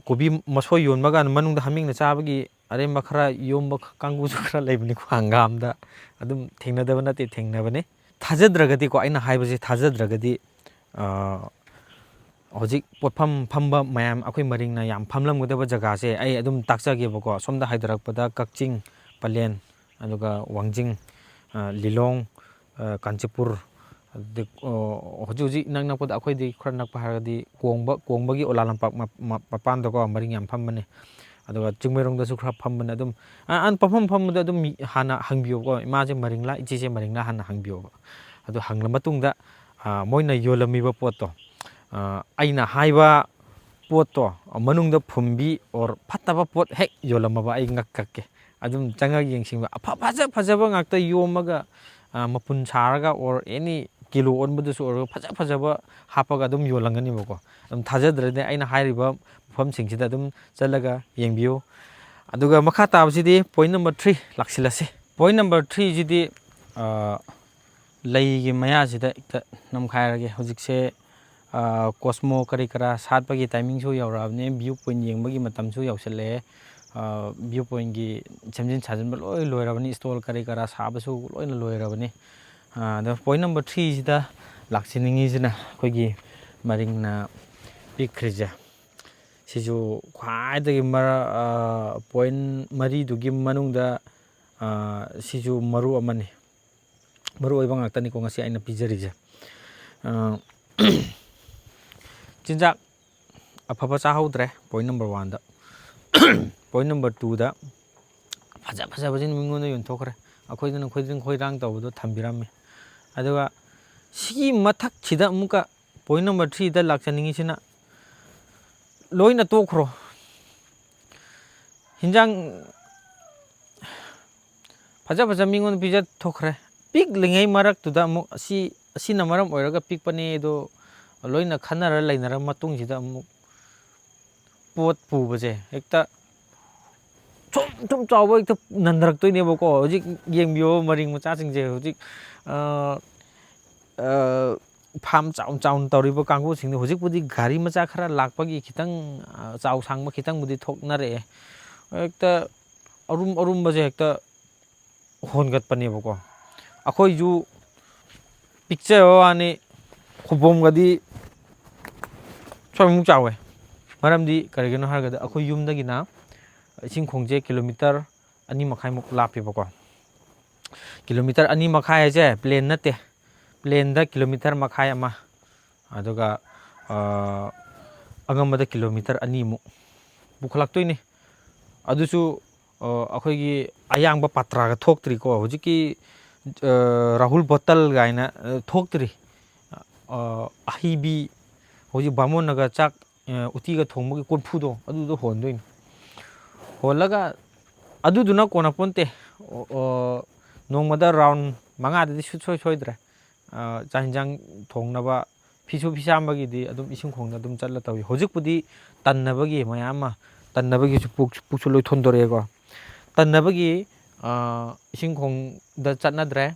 ꯀꯣꯕꯤ ꯃꯁꯣꯏ ꯌꯣꯟꯕ ꯀꯥꯟꯗ ꯃꯅꯨꯡꯗ ꯍꯥꯃꯦꯡꯅ ꯆꯥꯕꯒꯤ ꯑꯔꯦꯝꯕ ꯈꯔ ꯌꯣꯝꯕ ꯀꯥꯡꯕꯨꯁꯨ ꯈꯔ ꯂꯩꯕꯅꯤꯀꯣ ꯍꯪꯒꯥꯝꯗ ꯑꯗꯨꯝ ꯊꯦꯡꯅꯗꯕ ꯅꯠꯇꯦ ꯊꯦꯡꯅꯕꯅꯤ ꯊꯥꯖꯗ꯭ꯔꯒꯗꯤꯀꯣ ꯑꯩꯅ ꯍꯥꯏꯕꯁꯦ ꯊꯥꯖꯗ꯭ꯔꯒꯗꯤ ꯍꯧꯖꯤꯛ ꯄꯣꯠꯐꯝ ꯐꯝꯕ ꯃꯌꯥꯝ ꯑꯩꯈꯣꯏ ꯃꯔꯤꯡꯅ ꯌꯥꯝ ꯐꯝꯂꯝꯒꯗꯕ ꯖꯒꯥꯁꯦ ꯑꯩ ꯑꯗꯨꯝ ꯇꯥꯛꯆꯒꯦꯕꯀꯣ ꯁꯣꯝꯗ ꯍꯥꯏꯊꯔꯛꯄꯗ ꯀꯛꯆꯤꯡ ꯄꯂꯦꯟ ꯑꯗꯨꯒ ꯋꯥꯡꯖꯤꯡ ꯂꯤꯂꯣꯡ ꯀꯥꯟꯆꯤꯄꯨꯔ ꯑꯗꯨꯗꯤ ꯍꯧꯖꯤꯛ ꯏꯅꯛ ꯅꯛꯄꯗ ꯑꯩꯈꯣꯏꯗꯤ ꯈꯔ ꯅꯛꯄ ꯍꯥꯏꯔꯒꯗꯤ ꯀꯣꯡꯕꯒꯤ ꯑꯣꯂꯥ ꯂꯝꯄꯥꯛ ꯃꯄꯥꯟꯗꯀꯣ ꯃꯔꯤꯡ ꯌꯥꯝ ꯐꯝꯕꯅꯤ ꯑꯗꯨꯒ ꯆꯤꯡꯃꯩꯔꯣꯡꯗꯁꯨ ꯈꯔ ꯐꯝꯕꯅꯤ ꯑꯗꯨꯝ ꯄꯝꯐꯝ ꯐꯝꯕꯗ ꯑꯗꯨꯝ ꯍꯥꯟꯅ ꯍꯪꯕꯤꯌꯨꯀꯣ ꯏꯃꯥꯁꯦ ꯃꯔꯤꯡꯂꯥ ꯏꯆꯦꯁꯦ ꯃꯔꯤꯡꯂꯥ ꯍꯥꯟꯅ ꯍꯪꯕꯤꯌꯣꯕ ꯑꯗꯨ ꯍꯪꯂ ꯃꯇꯨꯡꯗ ꯃꯣꯏꯅ ꯌꯣꯜꯂꯝꯃꯤꯕ ꯄꯣꯠꯇꯣ ꯑꯩꯅ ꯍꯥꯏꯕ ꯄꯣꯠꯇꯣ ꯃꯅꯨꯡꯗ ꯐꯨꯝꯕꯤ ꯑꯣꯔ ꯐꯠꯇꯕ ꯄꯣꯠ ꯍꯦꯛ ꯌꯣꯜꯂꯝꯃꯕ ꯑꯩ ꯉꯛꯀꯛꯀꯦ ꯑꯗꯨꯝ ꯆꯪꯉꯒ ꯌꯦꯡꯁꯤꯟꯕ ꯐꯖꯕ ꯉꯥꯛꯇ ꯌꯣꯝꯃꯒ ꯃꯄꯨꯟ ꯁꯥꯔꯒ ꯑꯣꯔ ꯑꯦꯅꯤ ꯀꯤꯂꯣ ꯑꯣꯟꯕꯗꯁꯨ ꯑꯣꯏꯔꯒ ꯐꯖꯕ ꯍꯥꯞꯄꯒ ꯑꯗꯨꯝ ꯌꯣꯜꯂꯝꯒꯅꯤꯕꯀꯣ ꯑꯗꯨꯝ ꯊꯥꯖꯗ꯭ꯔꯗꯤ ꯑꯩꯅ ꯍꯥꯏꯔꯤꯕ ꯃꯐꯝꯁꯤꯡꯁꯤꯗ ꯑꯗꯨꯝ ꯆꯠꯂꯒ ꯌꯦꯡꯕꯤꯌꯨ ꯑꯗꯨꯒ ꯃꯈꯥ ꯇꯥꯕꯁꯤꯗꯤ ꯄꯣꯏꯟ ꯅꯝꯕꯔ 3 ꯂꯥꯛꯁꯤꯜꯂꯁꯤ ꯄꯣꯏꯟ ꯅꯝꯕꯔ 3ꯁꯤꯗꯤ ꯂꯩꯒꯤ ꯃꯌꯥꯁꯤꯗ ꯍꯦꯛꯇ ꯅꯝꯈꯥꯏꯔꯒꯦ ꯍꯧꯖꯤꯛꯁꯦ ꯀꯣꯁꯃꯣ ꯀꯔꯤ ꯀꯔꯥ ꯁꯥꯠꯄꯒꯤ ꯇꯥꯏꯃꯤꯡꯁꯨ ꯌꯧꯔꯛꯑꯕꯅꯤ ꯚ꯭ꯌꯨ ꯄꯣꯏꯟ ꯌꯦꯡꯕꯒꯤ ꯃꯇꯝꯁꯨ ꯌꯧꯁꯤꯜꯂꯛꯑꯦ ꯚ꯭ꯌꯨ ꯄꯣꯏꯟꯒꯤ ꯁꯦꯝꯖꯤꯟ ꯁꯥꯖꯤꯟꯕ ꯂꯣꯏ ꯂꯣꯏꯔꯕꯅꯤ ꯏꯁꯇꯣꯜ ꯀꯔꯤ ꯀꯔꯥ ꯁꯥꯕꯁꯨ ꯂꯣꯏꯅ ꯂꯣꯏꯔꯕꯅꯤ ꯑꯗꯣ ꯄꯣꯏꯟ ꯅꯝꯕꯔ 3ꯁꯤꯗ ꯂꯥꯛꯆꯅꯤꯡꯉꯤꯁꯤꯅ ꯑꯩꯈꯣꯏꯒꯤ ꯃꯔꯤꯡꯅ ꯄꯤꯛꯈ꯭ꯔꯤꯁꯦ ꯁꯤꯁꯨ ꯈ꯭ꯋꯥꯏꯗꯒꯤ ꯄꯣꯏꯟ ꯃꯔꯤꯗꯨꯒꯤ ꯃꯅꯨꯡꯗ ꯁꯤꯁꯨ ꯃꯔꯨ ꯑꯃꯅꯤ, ꯃꯔꯨ ꯑꯣꯏꯕ ꯉꯥꯛꯇꯅꯤꯀꯣ ꯉꯁꯤ ꯑꯩꯅ ꯄꯤꯖꯔꯤꯁꯦ꯫ ꯆꯤꯟꯖꯥꯛ ꯑꯐꯕ ꯆꯥꯍꯧꯗ꯭ꯔꯦ ꯄꯣꯏꯟ ꯅꯝꯕꯔ 1ꯗ꯫ ꯄꯣꯏꯟ ꯅꯝꯕꯔ 2ꯗ ꯐꯖꯕꯁꯤꯅ ꯃꯤꯉꯣꯟꯗ ꯌꯣꯟꯊꯣꯛꯈ꯭ꯔꯦ, ꯑꯩꯈꯣꯏꯗꯅ ꯈꯣꯏꯗꯤꯡ ꯈꯣꯏꯔꯥꯡ ꯇꯧꯕꯗꯣ ꯊꯝꯕꯤꯔꯝꯃꯤ꯫ ꯑꯗꯨꯒ ꯁꯤꯒꯤ ꯃꯊꯛꯁꯤꯗ ꯑꯃꯨꯛꯀ ꯄꯣꯏꯟ ꯅꯝꯕꯔ 3ꯗ ꯂꯥꯛꯆꯅꯤꯡꯉꯤꯁꯤꯅ ꯂꯣꯏꯅ ꯇꯣꯛꯈ꯭ꯔꯣ, ꯍꯤꯟꯖꯥꯡ ꯐꯖ ꯃꯤꯉꯣꯟꯗ ꯄꯤꯖꯊꯣꯛꯈ꯭ꯔꯦ, ꯄꯤꯛꯂꯤꯉꯩ ꯃꯔꯛꯇꯨꯗ ꯑꯃꯨꯛ ꯑꯁꯤꯅ ꯃꯔꯝ ꯑꯣꯏꯔꯒ ꯄꯤꯛꯄꯅꯦ ꯑꯗꯣ ꯂꯣꯏꯅ ꯈꯟꯅꯔ ꯂꯩꯅꯔ ꯃꯇꯨꯡꯁꯤꯗ ꯑꯃꯨꯛ ꯄꯣꯠ ꯄꯨꯕꯁꯦ ꯍꯦꯛꯇ ꯁꯨꯝ ꯆꯥꯎꯕ ꯍꯦꯛꯇ ꯅꯟꯊꯔꯛꯇꯣꯏꯅꯦꯕꯀꯣ꯫ ꯍꯧꯖꯤꯛ ꯌꯦꯡꯕꯤꯌꯣ ꯃꯔꯤꯡ ꯃꯆꯥꯁꯤꯡꯁꯦ, ꯍꯧꯖꯤꯛ ꯐꯥꯝ ꯆꯥꯎꯅ ꯇꯧꯔꯤꯕ ꯀꯥꯡꯕꯨꯁꯤꯡꯗꯣ ꯍꯧꯖꯤꯛꯄꯨꯗꯤ ꯒꯥꯔꯤ ꯃꯆꯥ ꯈꯔ ꯂꯥꯛꯄꯒꯤ ꯈꯤꯇꯪ ꯆꯥꯎ ꯁꯥꯡꯕ ꯈꯤꯇꯪꯕꯨꯗꯤ ꯊꯣꯛꯅꯔꯛꯑꯦ, ꯍꯦꯛꯇ ꯑꯔꯨꯝꯕꯁꯦ ꯍꯦꯛꯇ ꯍꯣꯟꯒꯠꯄꯅꯦꯕꯀꯣ꯫ ꯑꯩꯈꯣꯏꯁꯨ ꯄꯤꯛꯆꯕ ꯋꯥꯅꯤ, ꯈꯨꯕꯣꯝꯒꯗꯤ ꯁ꯭ꯋꯥꯏꯃꯨꯛ ꯆꯥꯎꯋꯦ꯫ ꯃꯔꯝꯗꯤ ꯀꯔꯤꯒꯤꯅꯣ ꯍꯥꯏꯔꯒꯗꯤ ꯑꯩꯈꯣꯏ ꯌꯨꯝꯗꯒꯤꯅ ꯏꯁꯤꯡꯈꯣꯡꯁꯦ ꯀꯤꯂꯣꯃꯤꯇꯔ 2.5 ꯂꯥꯞꯄꯦꯕꯀꯣ꯫ ꯀꯤꯂꯣꯃꯤꯇꯔ 2.5 ꯍꯥꯏꯁꯦ ꯄ꯭ꯂꯦꯟ ꯅꯠꯇꯦ, ꯄ꯭ꯂꯦꯟꯗ ꯀꯤꯂꯣꯃꯤꯇꯔ 1.5, ꯑꯗꯨꯒ ꯑꯉꯝꯕꯗ ꯀꯤꯂꯣꯃꯤꯇꯔ 2 ꯄꯨꯈꯠꯂꯛꯇꯣꯏꯅꯤ꯫ ꯑꯗꯨꯁꯨ ꯑꯩꯈꯣꯏꯒꯤ ꯑꯌꯥꯡꯕ ꯄꯥꯇ꯭ꯔꯥꯒ ꯊꯣꯛꯇ꯭ꯔꯤꯀꯣ, ꯍꯧꯖꯤꯛꯀꯤ ꯔꯥꯍꯨꯜ ꯕꯣꯇꯜ ꯒꯥꯏꯅ ꯊꯣꯛꯇ꯭ꯔꯤ꯫ ꯑꯍꯩꯕꯤ ꯍꯧꯖꯤꯛ ꯕꯥꯃꯣꯟꯅꯒ ꯆꯥꯛ ꯎꯇꯤꯒ ꯊꯣꯡꯕꯒꯤ ꯀꯣꯔꯐꯨꯗꯣ ꯑꯗꯨꯗꯣ ꯍꯣꯟꯗꯣꯏꯅꯤ꯫ ꯍꯣꯜꯂꯒ ꯑꯗꯨꯗꯨꯅ ꯀꯣꯟꯅꯄꯣꯟꯇꯦ, ꯅꯣꯡꯃꯗ ꯔꯥꯎꯟ 5ꯗꯗꯤ ꯁꯨꯡꯁꯣꯏ ꯁꯣꯏꯗ꯭ꯔꯦ ꯆꯥꯛ ꯌꯦꯟꯁꯥꯡ ꯊꯣꯡꯅꯕ, ꯐꯤꯁꯨ ꯐꯤꯁꯥꯝꯕꯒꯤꯗꯤ ꯑꯗꯨꯝ ꯏꯁꯤꯡꯈꯣꯡꯗ ꯑꯗꯨꯝ ꯆꯠꯂ ꯇꯧꯏ꯫ ꯍꯧꯖꯤꯛꯄꯨꯗꯤ ꯇꯟꯅꯕꯒꯤ ꯃꯌꯥꯝ ꯑꯃ, ꯇꯟꯅꯕꯒꯤꯁꯨ ꯄꯨꯛꯁꯨ ꯂꯣꯏ ꯊꯣꯟꯗꯣꯔꯛꯑꯦꯀꯣ, ꯇꯟꯅꯕꯒꯤ ꯏꯁꯤꯡꯈꯣꯡꯗ ꯆꯠꯅꯗ꯭ꯔꯦ,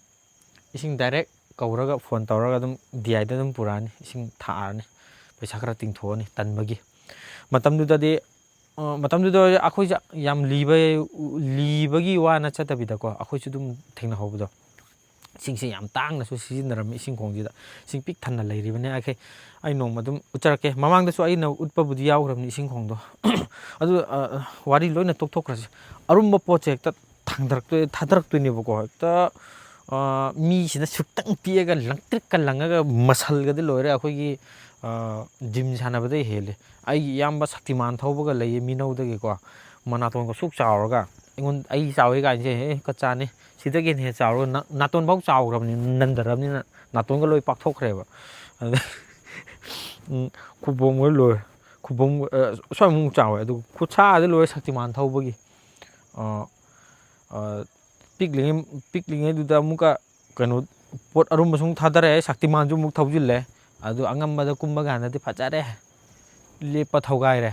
ꯏꯁꯤꯡ ꯗꯥꯏꯔꯦꯛ ꯀꯧꯔꯒ ꯐꯣꯟ ꯇꯧꯔꯒ ꯑꯗꯨꯝ DIꯗ ꯑꯗꯨꯝ ꯄꯨꯔꯛꯑꯅꯤ, ꯏꯁꯤꯡ ꯊꯥꯔꯅꯤ, ꯄꯩꯁꯥ ꯈꯔ ꯇꯤꯡꯊꯣꯛꯑꯅꯤ ꯇꯟꯕꯒꯤ꯫ ꯃꯇꯝꯗꯨꯗꯗꯤ ꯑꯩꯈꯣꯏꯁꯦ ꯌꯥꯝ ꯂꯤꯕꯒꯤ ꯋꯥ ꯅꯠꯆꯗꯕꯤꯗꯀꯣ, ꯑꯩꯈꯣꯏꯁꯨ ꯑꯗꯨꯝ ꯊꯦꯡꯅꯍꯧꯕꯗꯣ, ꯏꯁꯤꯡꯁꯦ ꯌꯥꯝ ꯇꯥꯡꯅꯁꯨ ꯁꯤꯖꯤꯟꯅꯔꯝꯃꯤ ꯏꯁꯤꯡꯈꯣꯡꯁꯤꯗ꯫ ꯏꯁꯤꯡ ꯄꯤꯛ ꯊꯟꯅ ꯂꯩꯔꯤꯕꯅꯦ ꯑꯩ ꯅꯣꯡꯃ ꯑꯗꯨꯝ ꯎꯠꯆꯔꯛꯀꯦ, ꯃꯃꯥꯡꯗꯁꯨ ꯑꯩꯅ ꯎꯠꯄꯕꯨꯗꯤ ꯌꯥꯎꯈ꯭ꯔꯕꯅꯤ ꯏꯁꯤꯡꯈꯣꯡꯗꯣ꯫ ꯑꯗꯨ ꯋꯥꯔꯤ ꯂꯣꯏꯅ ꯇꯣꯛꯊꯣꯛꯈ꯭ꯔꯁꯤ꯫ ꯑꯔꯨꯝꯕ ꯄꯣꯠꯁꯦ ꯍꯦꯛꯇ ꯊꯥꯗꯔꯛꯇꯣꯏꯅꯦꯕꯀꯣ, ꯍꯦꯛꯇ ꯃꯤꯁꯤꯅ ꯁꯨꯛꯇꯪ ꯄꯤꯑꯒ ꯂꯪꯇ꯭ꯔꯤꯛꯀ ꯂꯪꯉꯒ ꯃꯁꯜꯒꯗꯤ ꯂꯣꯏꯔꯦ ꯑꯩꯈꯣꯏꯒꯤ ꯖꯤꯝ ꯁꯥꯟꯅꯕꯗꯩ ꯍꯦꯜꯂꯦ꯫ ꯑꯩꯒꯤ ꯏꯌꯥꯝꯕ ꯁꯛꯇꯤꯃꯥꯟ ꯊꯧꯕꯒ ꯂꯩꯌꯦ ꯃꯤꯅꯧꯗꯒꯤꯀꯣ, ꯃꯅꯥꯇꯣꯟꯒ ꯁꯨꯛ ꯆꯥꯎꯔꯒ ꯑꯩ ꯆꯥꯎꯋꯤ ꯀꯥꯏꯅꯁꯦ ꯀꯆꯥꯅꯤ, ꯁꯤꯗꯒꯤ ꯍꯦꯟꯅ ꯆꯥꯎꯔꯒ ꯅꯥꯇꯣꯟꯐꯥꯎ ꯆꯥꯎꯈ꯭ꯔꯕꯅꯤ, ꯅꯟꯊꯔꯕꯅꯤꯅ ꯅꯥꯇꯣꯟꯒ ꯂꯣꯏ ꯄꯥꯛꯊꯣꯛꯈ꯭ꯔꯦꯕ꯫ ꯑꯗ ꯈꯨꯕꯣꯝꯒ ꯂꯣꯏꯔꯦ, ꯈꯨꯕꯣꯝ ꯁ꯭ꯋꯥꯏꯃꯨꯛ ꯆꯥꯎꯋꯦ꯫ ꯑꯗꯨꯒ ꯈꯨꯠꯁꯥꯗꯤ ꯂꯣꯏꯔꯦ ꯁꯛꯇꯤꯃꯥꯟ ꯊꯧꯕꯒꯤ꯫ ꯄꯤꯛꯂꯤꯉꯩꯗꯨꯗ ꯑꯃꯨꯛꯀ ꯄꯣꯠ ꯑꯔꯨꯝꯕ ꯁꯨꯝ ꯊꯥꯗꯔꯛꯑꯦ, ꯁꯛꯇꯤꯃꯥꯟꯁꯨ ꯑꯃꯨꯛ ꯊꯧꯖꯤꯜꯂꯦ, ꯑꯗꯨ ꯑꯉꯝꯕꯗ ꯀꯨꯝꯕ ꯀꯥꯟꯗꯗꯤ ꯐꯖꯔꯦ, ꯂꯦꯞꯄ ꯊꯧꯒꯥꯏꯔꯦ,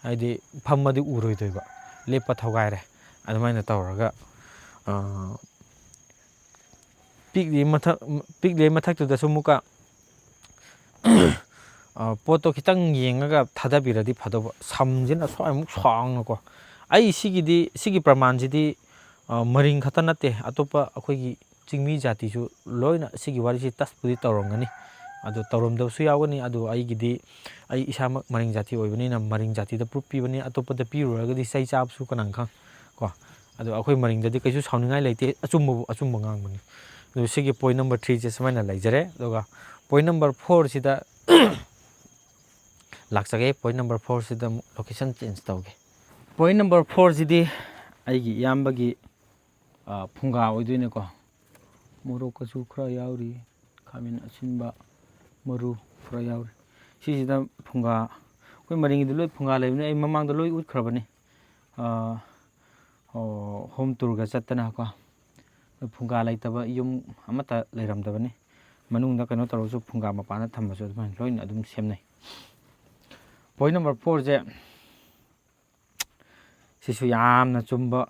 ꯍꯥꯏꯗꯤ ꯐꯝꯃꯗꯤ ꯎꯔꯣꯏꯗꯣꯏꯕ, ꯂꯦꯞꯄ ꯊꯧꯒꯥꯏꯔꯦ꯫ ꯑꯗꯨꯃꯥꯏꯅ ꯇꯧꯔꯒ ꯄꯤꯛꯂꯤꯉꯩ ꯃꯊꯛꯇꯨꯗꯁꯨ ꯑꯃꯨꯛꯀ ꯄꯣꯠꯇꯣ ꯈꯤꯇꯪ ꯌꯦꯡꯉꯒ ꯊꯥꯗꯕꯤꯔꯗꯤ ꯐꯗꯧꯕ, ꯁꯝꯁꯤꯅ ꯁ꯭ꯋꯥꯏꯃꯨꯛ ꯁꯥꯡꯅꯀꯣ꯫ ꯁꯤꯒꯤ ꯄ꯭ꯔꯃꯥꯟꯁꯤꯗꯤ ꯃꯔꯤꯡ ꯈꯛꯇ ꯅꯠꯇꯦ, ꯑꯇꯣꯞꯄ ꯑꯩꯈꯣꯏꯒꯤ ꯆꯤꯡꯃꯤ ꯖꯥꯇꯤꯁꯨ ꯂꯣꯏꯅ ꯁꯤꯒꯤ ꯋꯥꯔꯤꯁꯤ ꯇꯁꯄꯨꯗꯤ ꯇꯧꯔꯝꯒꯅꯤ, ꯑꯗꯨ ꯇꯧꯔꯝꯗꯕꯁꯨ ꯌꯥꯎꯒꯅꯤ꯫ ꯑꯗꯨ ꯑꯩ ꯏꯁꯥꯃꯛ ꯃꯔꯤꯡ ꯖꯥꯇꯤ ꯑꯣꯏꯕꯅꯤꯅ ꯃꯔꯤꯡ ꯖꯥꯇꯤꯗ ꯄ꯭ꯔꯨꯞ ꯄꯤꯕꯅꯤ, ꯑꯇꯣꯞꯄꯗ ꯄꯤꯔꯨꯔꯒꯗꯤ ꯆꯩ ꯆꯥꯕꯁꯨ ꯀꯅꯥ ꯈꯪ ꯀꯣ꯫ ꯑꯗꯣ ꯑꯩꯈꯣꯏ ꯃꯔꯤꯡꯗꯗꯤ ꯀꯩꯁꯨ ꯁꯥꯎꯅꯤꯡꯉꯥꯏ ꯂꯩꯇꯦ, ꯑꯆꯨꯝꯕꯕꯨ ꯑꯆꯨꯝꯕ ꯉꯥꯡꯕꯅꯤ꯫ ꯑꯗꯨ ꯁꯤꯒꯤ ꯄꯣꯏꯟ ꯅꯝꯕꯔ 3ꯁꯦ ꯁꯨꯃꯥꯏꯅ ꯂꯩꯖꯔꯦ꯫ ꯑꯗꯨꯒ ꯄꯣꯏꯟ ꯅꯝꯕꯔ 4ꯁꯤꯗ ꯂꯥꯛꯆꯒꯦ꯫ ꯄꯣꯏꯟ ꯅꯝꯕꯔ 4ꯁꯤꯗ ꯑꯃꯨꯛ ꯂꯣꯀꯦꯁꯟ ꯆꯦꯟꯖ ꯇꯧꯒꯦ꯫ ꯄꯣꯏꯟ ꯅꯝꯕꯔ 4ꯁꯤꯗꯤ ꯑꯩꯒꯤ ꯏꯌꯥꯝꯕꯒꯤ ꯐꯨꯡꯒꯥ ꯑꯣꯏꯗꯣꯏꯅꯦꯀꯣ, ꯃꯣꯔꯣꯛꯀꯁꯨ ꯈꯔ ꯌꯥꯎꯔꯤ, ꯈꯥꯃꯦꯟ ꯑꯁꯤꯟꯕ ꯃꯔꯨ ꯈꯔ ꯌꯥꯎꯔꯤ꯫ ꯁꯤꯁꯤꯗ ꯐꯨꯡꯒꯥ, ꯑꯩꯈꯣꯏ ꯃꯔꯤꯡꯒꯤꯗ ꯂꯣꯏ ꯐꯨꯡꯒꯥ ꯂꯩꯕꯅꯤ, ꯑꯩ ꯃꯃꯥꯡꯗ ꯂꯣꯏ ꯎꯠꯈ꯭ꯔꯕꯅꯤ, ꯍꯣꯝ ꯇꯨꯔꯒ ꯆꯠꯇꯅꯀꯣ꯫ ꯐꯨꯡꯒꯥ ꯂꯩꯇꯕ ꯌꯨꯝ ꯑꯃꯠꯇ ꯂꯩꯔꯝꯗꯕꯅꯤ, ꯃꯅꯨꯡꯗ ꯇꯧꯔꯁꯨ ꯐꯨꯡꯒꯥ ꯃꯄꯥꯟꯗ ꯊꯝꯕꯁꯨ ꯑꯗꯨꯃꯥꯏꯅ ꯂꯣꯏꯅ ꯑꯗꯨꯝ ꯁꯦꯝꯅꯩ꯫ ꯄꯣꯏꯟ ꯅꯝꯕꯔ 4ꯁꯦ ꯁꯤꯁꯨꯌꯥꯝꯅ ꯆꯨꯝꯕ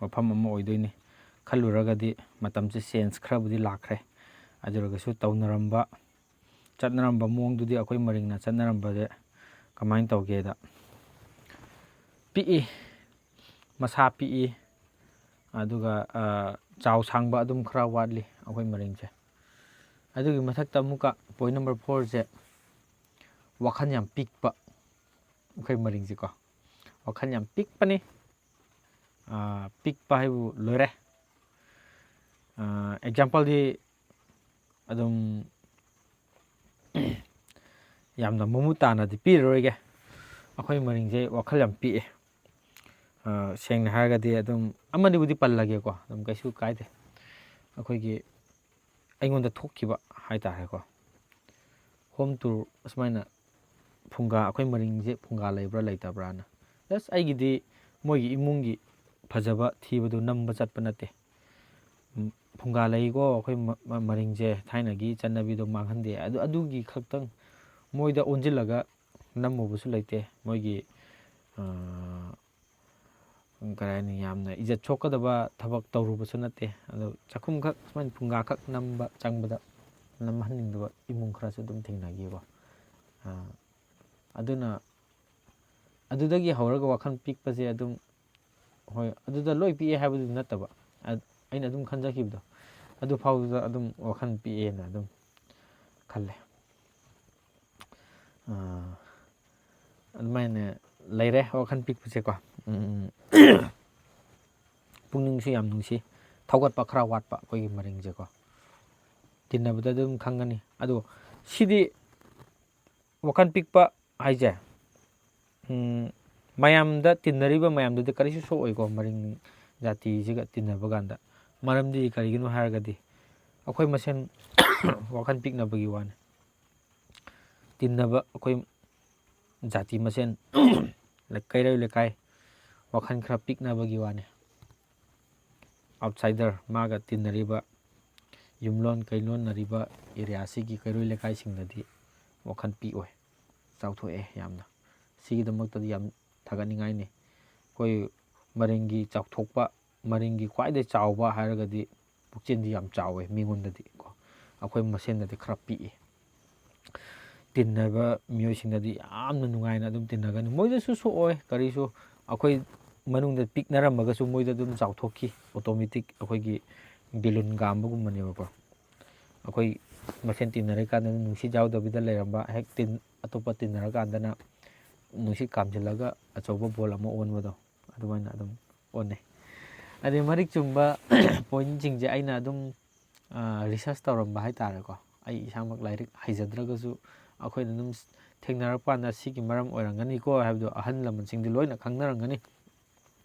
ꯋꯥꯐꯝ ꯑꯃ ꯑꯣꯏꯗꯣꯏꯅꯤ꯫ ꯈꯜꯂꯨꯔꯒꯗꯤ ꯃꯇꯝꯁꯦ ꯆꯦꯟꯖ ꯈꯔꯕꯨꯗꯤ ꯂꯥꯛꯈ꯭ꯔꯦ, ꯑꯗꯨ ꯑꯣꯏꯔꯒꯁꯨ ꯆꯠꯅꯔꯝꯕ ꯃꯑꯣꯡꯗꯨꯗꯤ ꯑꯩꯈꯣꯏ ꯃꯔꯤꯡꯅ ꯆꯠꯅꯔꯝꯕꯁꯦ ꯀꯃꯥꯏꯅ ꯇꯧꯒꯦꯗ, ꯄꯤꯛꯏ, ꯃꯁꯥ ꯄꯤꯛꯏ, ꯑꯗꯨꯒ ꯆꯥꯎ ꯁꯥꯡꯕ ꯑꯗꯨꯝ ꯈꯔ ꯋꯥꯠꯂꯤ ꯑꯩꯈꯣꯏ ꯃꯔꯤꯡꯁꯦ꯫ ꯑꯗꯨꯒꯤ ꯃꯊꯛꯇ ꯑꯃꯨꯛꯀ ꯄꯣꯏꯟ ꯅꯝꯕꯔ 4ꯁꯦ ꯋꯥꯈꯜ ꯌꯥꯝ ꯄꯤꯛꯄ, ꯑꯩꯈꯣꯏ ꯃꯔꯤꯡꯁꯦꯀꯣ ꯋꯥꯈꯜ ꯌꯥꯝ ꯄꯤꯛꯄꯅꯤ ꯄꯤꯛꯄ ꯍꯥꯏꯕꯨ ꯂꯣꯏꯔꯦ ꯑꯦꯛꯖꯥꯝꯄꯜꯗꯤ ꯑꯗꯨꯝ ꯌꯥꯝꯅ ꯃꯃꯨꯠ ꯇꯥꯅꯗꯤ ꯄꯤꯔꯔꯣꯏꯒꯦ ꯑꯩꯈꯣꯏ ꯃꯔꯤꯡꯁꯦ ꯋꯥꯈꯜ ꯌꯥꯝ ꯄꯤꯛꯑꯦ ꯁꯦꯡꯅ ꯍꯥꯏꯔꯒꯗꯤ ꯑꯗꯨꯝ ꯑꯃꯅꯤꯕꯨꯗꯤ ꯄꯜꯂꯒꯦꯀꯣ ꯑꯗꯨꯝ ꯀꯩꯁꯨ ꯀꯥꯏꯗꯦ ꯑꯩꯈꯣꯏꯒꯤ ꯑꯩꯉꯣꯟꯗ ꯊꯣꯛꯈꯤꯕ ꯍꯥꯏꯇꯥꯔꯦꯀꯣ ꯍꯣꯝ ꯇꯨꯔ ꯑꯁꯨꯃꯥꯏꯅ ꯐꯨꯡꯒꯥ ꯑꯩꯈꯣꯏ ꯃꯔꯤꯡꯁꯦ ꯐꯨꯡꯒꯥ ꯂꯩꯕ꯭ꯔꯥ ꯂꯩꯇꯕ꯭ꯔꯥꯅ ꯖꯁ ꯑꯩꯒꯤꯗꯤ ꯃꯣꯏꯒꯤ ꯏꯃꯨꯡꯒꯤ ꯐꯖꯕ ꯊꯤꯕꯗꯨ ꯅꯝꯕ ꯆꯠꯄ ꯅꯠꯇꯦ ꯐꯨꯡꯒꯥ ꯂꯩꯀꯣ ꯑꯩꯈꯣꯏ ꯃꯔꯤꯡꯁꯦ ꯊꯥꯏꯅꯒꯤ ꯆꯠꯅꯕꯤꯗꯣ ꯃꯥꯡꯍꯟꯗꯦ ꯑꯗꯨꯒꯤ ꯈꯛꯇꯪ ꯃꯣꯏꯗ ꯑꯣꯟꯁꯤꯜꯂꯒ ꯅꯝꯃꯨꯕꯁꯨ ꯂꯩꯇꯦ ꯃꯣꯏꯒꯤ ꯀꯔꯤ ꯍꯥꯏꯅꯤ ꯌꯥꯝꯅ ꯏꯖꯠ ꯁꯣꯛꯀꯗꯕ ꯊꯕꯛ ꯇꯧꯔꯨꯕꯁꯨ ꯅꯠꯇꯦ ꯑꯗꯣ ꯆꯥꯛꯈꯨꯝꯈꯛ ꯁꯨꯃꯥꯏꯅ ꯐꯨꯡꯒꯥꯈꯛ ꯅꯝꯕ ꯆꯪꯕꯗ ꯅꯝꯍꯟꯅꯤꯡꯗꯕ ꯏꯃꯨꯡ ꯈꯔꯁꯨ ꯑꯗꯨꯝ ꯊꯦꯡꯅꯈꯤꯀꯣ ꯑꯗꯨꯅ ꯑꯗꯨꯗꯒꯤ ꯍꯧꯔꯒ ꯋꯥꯈꯜ ꯄꯤꯛꯄꯁꯦ ꯑꯗꯨꯝ ꯍꯣꯏ ꯑꯗꯨꯗ ꯂꯣꯏ ꯄꯤꯛꯑꯦ ꯍꯥꯏꯕꯗꯨ ꯅꯠꯇꯕ ꯑꯩꯅ ꯑꯗꯨꯝ ꯈꯟꯖꯈꯤꯕꯗꯣ ꯑꯗꯨ ꯐꯥꯎꯕꯗ ꯑꯗꯨꯝ ꯋꯥꯈꯜ ꯄꯤꯛꯑꯦꯅ ꯑꯗꯨꯝ ꯈꯜꯂꯦ ꯑꯗꯨꯃꯥꯏꯅ ꯂꯩꯔꯦ ꯋꯥꯈꯜ ꯄꯤꯛꯄꯁꯦꯀꯣ ꯄꯨꯛꯅꯤꯡꯁꯨ ꯌꯥꯝ ꯅꯨꯡꯁꯤ ꯊꯧꯒꯠꯄ ꯈꯔ ꯋꯥꯠꯄ ꯑꯩꯈꯣꯏꯒꯤ ꯃꯔꯤꯡꯁꯦꯀꯣ ꯇꯤꯟꯅꯕꯗ ꯑꯗꯨꯝ ꯈꯪꯒꯅꯤ ꯑꯗꯣ ꯁꯤꯗꯤ ꯋꯥꯈꯜ ꯄꯤꯛꯄ ꯍꯥꯏꯁꯦ ꯃꯌꯥꯝꯗ ꯇꯤꯟꯅꯔꯤꯕ ꯃꯌꯥꯝꯗꯨꯗꯤ ꯀꯔꯤꯁꯨ ꯁꯣꯛꯑꯣꯏꯀꯣ ꯃꯔꯤꯡ ꯖꯥꯇꯤꯁꯤꯒ ꯇꯤꯟꯅꯕ ꯀꯥꯟꯗ ꯃꯔꯝꯗꯤ ꯀꯔꯤꯒꯤꯅꯣ ꯍꯥꯏꯔꯒꯗꯤ ꯑꯩꯈꯣꯏ ꯃꯁꯦꯟ ꯋꯥꯈꯜ ꯄꯤꯛꯅꯕꯒꯤ ꯋꯥꯅꯤ ꯇꯤꯟꯅꯕ ꯑꯩꯈꯣই ꯖꯥꯇꯤ ꯃꯁꯦꯟ ꯀꯩꯔꯣꯏ ꯂꯩꯀꯥꯏ ꯋꯥꯈꯜ ꯈꯔ ꯄꯤꯛꯅꯕꯒꯤ ꯋꯥꯅꯤ ꯑꯥꯎꯠꯁꯥꯏꯗꯔ ꯃꯥꯒ ꯇꯤꯟꯅꯔꯤꯕ ꯌꯨꯝꯂꯣꯟ ꯀꯩꯂꯣꯟꯅꯔꯤꯕ ꯑꯦꯔꯤꯌꯥꯁꯤꯒꯤ ꯀꯩꯔꯣꯏ ꯂꯩꯀꯥꯏꯁꯤꯡꯗꯗꯤ ꯋꯥꯈꯜ ꯄꯤꯛꯑꯣꯏ ꯆꯥꯎꯊꯣꯛꯑꯦ ꯌꯥꯝꯅ ꯁꯤꯒꯤꯗꯃꯛꯇꯗꯤ ꯌꯥꯝ ꯊꯥꯒꯠꯅꯤꯡꯉꯥꯏꯅꯤ ꯑꯩꯈꯣই ꯃꯔꯤꯡꯒꯤ ꯆꯥꯎꯊꯣꯛꯄ ꯃꯔꯤꯡꯒꯤ ꯈ꯭ꯋꯥꯏꯗꯒꯤ ꯆꯥꯎꯕ ꯍꯥꯏꯔꯒꯗꯤ ꯄꯨꯛꯆꯦꯜꯗꯤ ꯌꯥꯝ ꯆꯥꯎꯋꯦ ꯃꯤꯉꯣꯟꯗꯗꯤ ꯀꯣ ꯑꯩꯈꯣꯏ ꯃꯁꯦꯟꯗꯗꯤ ꯈꯔ ꯄꯤꯛꯏ ꯇꯤꯟꯅꯕ ꯃꯤꯑꯣꯏꯁꯤꯡꯗꯗꯤ ꯌꯥꯝꯅ ꯅꯨꯡꯉꯥꯏꯅ ꯑꯗꯨꯝ ꯇꯤꯟꯅꯒꯅꯤ ꯃꯣꯏꯗꯁꯨ ꯁꯣꯛꯑꯣꯏ ꯀꯔꯤꯁꯨ ꯑꯩꯈꯣꯏ ꯃꯅꯨꯡꯗ ꯄꯤꯛꯅꯔꯝꯃꯒꯁꯨ ꯃꯣꯏꯗ ꯑꯗꯨꯝ ꯆꯥꯎꯊꯣꯛꯈꯤ ꯑꯣꯇꯣꯃꯦꯇꯤꯛ ꯑꯩꯈꯣꯏꯒꯤ ꯕꯦꯂꯨꯟ ꯀꯥꯝꯕꯒꯨꯝꯕꯅꯦꯕꯀꯣ ꯑꯩꯈꯣꯏ ꯃꯁꯦꯟ ꯇꯤꯟꯅꯔꯤꯀꯥꯟꯗꯅ ꯅꯨꯡꯁꯤꯠ ꯌꯥꯎꯗꯕꯤꯗ ꯂꯩꯔꯝꯕ ꯍꯦꯛ ꯑꯇꯣꯞꯄ ꯇꯤꯟꯅꯔꯀꯥꯟꯗꯅ ꯅꯨꯡꯁꯤꯠ ꯀꯥꯝꯁꯤꯜꯂꯒ ꯑꯆꯧꯕ ꯕꯣꯜ ꯑꯃ ꯑꯣꯟꯕꯗꯣ ꯑꯗꯨꯃꯥꯏꯅ ꯑꯗꯨꯝ ꯑꯣꯟꯅꯩ ꯑꯗꯩ ꯃꯔꯤꯛ ꯆꯨꯝꯕ ꯄꯣꯏꯟꯁꯤꯡꯁꯦ ꯑꯩꯅ ꯑꯗꯨꯝ ꯔꯤꯁꯔꯁ ꯇꯧꯔꯝꯕ ꯍꯥꯏꯇꯥꯔꯦꯀꯣ ꯑꯩ ꯏꯁꯥꯃꯛ ꯂꯥꯏꯔꯤꯛ ꯍꯩꯖꯗ꯭ꯔꯒꯁꯨ ꯑꯩꯈꯣꯏꯅ ꯑꯗꯨꯝ ꯊꯦꯡꯅꯔꯛꯄ ꯀꯥꯟꯗ ꯁꯤꯒꯤ ꯃꯔꯝ ꯑꯣꯏꯔꯝꯒꯅꯤꯀꯣ ꯍꯥꯏꯕꯗꯣ ꯑꯍꯜ ꯂꯃꯟꯁꯤꯡꯗꯤ ꯂꯣꯏꯅ ꯈꯪꯅꯔꯝꯒꯅꯤ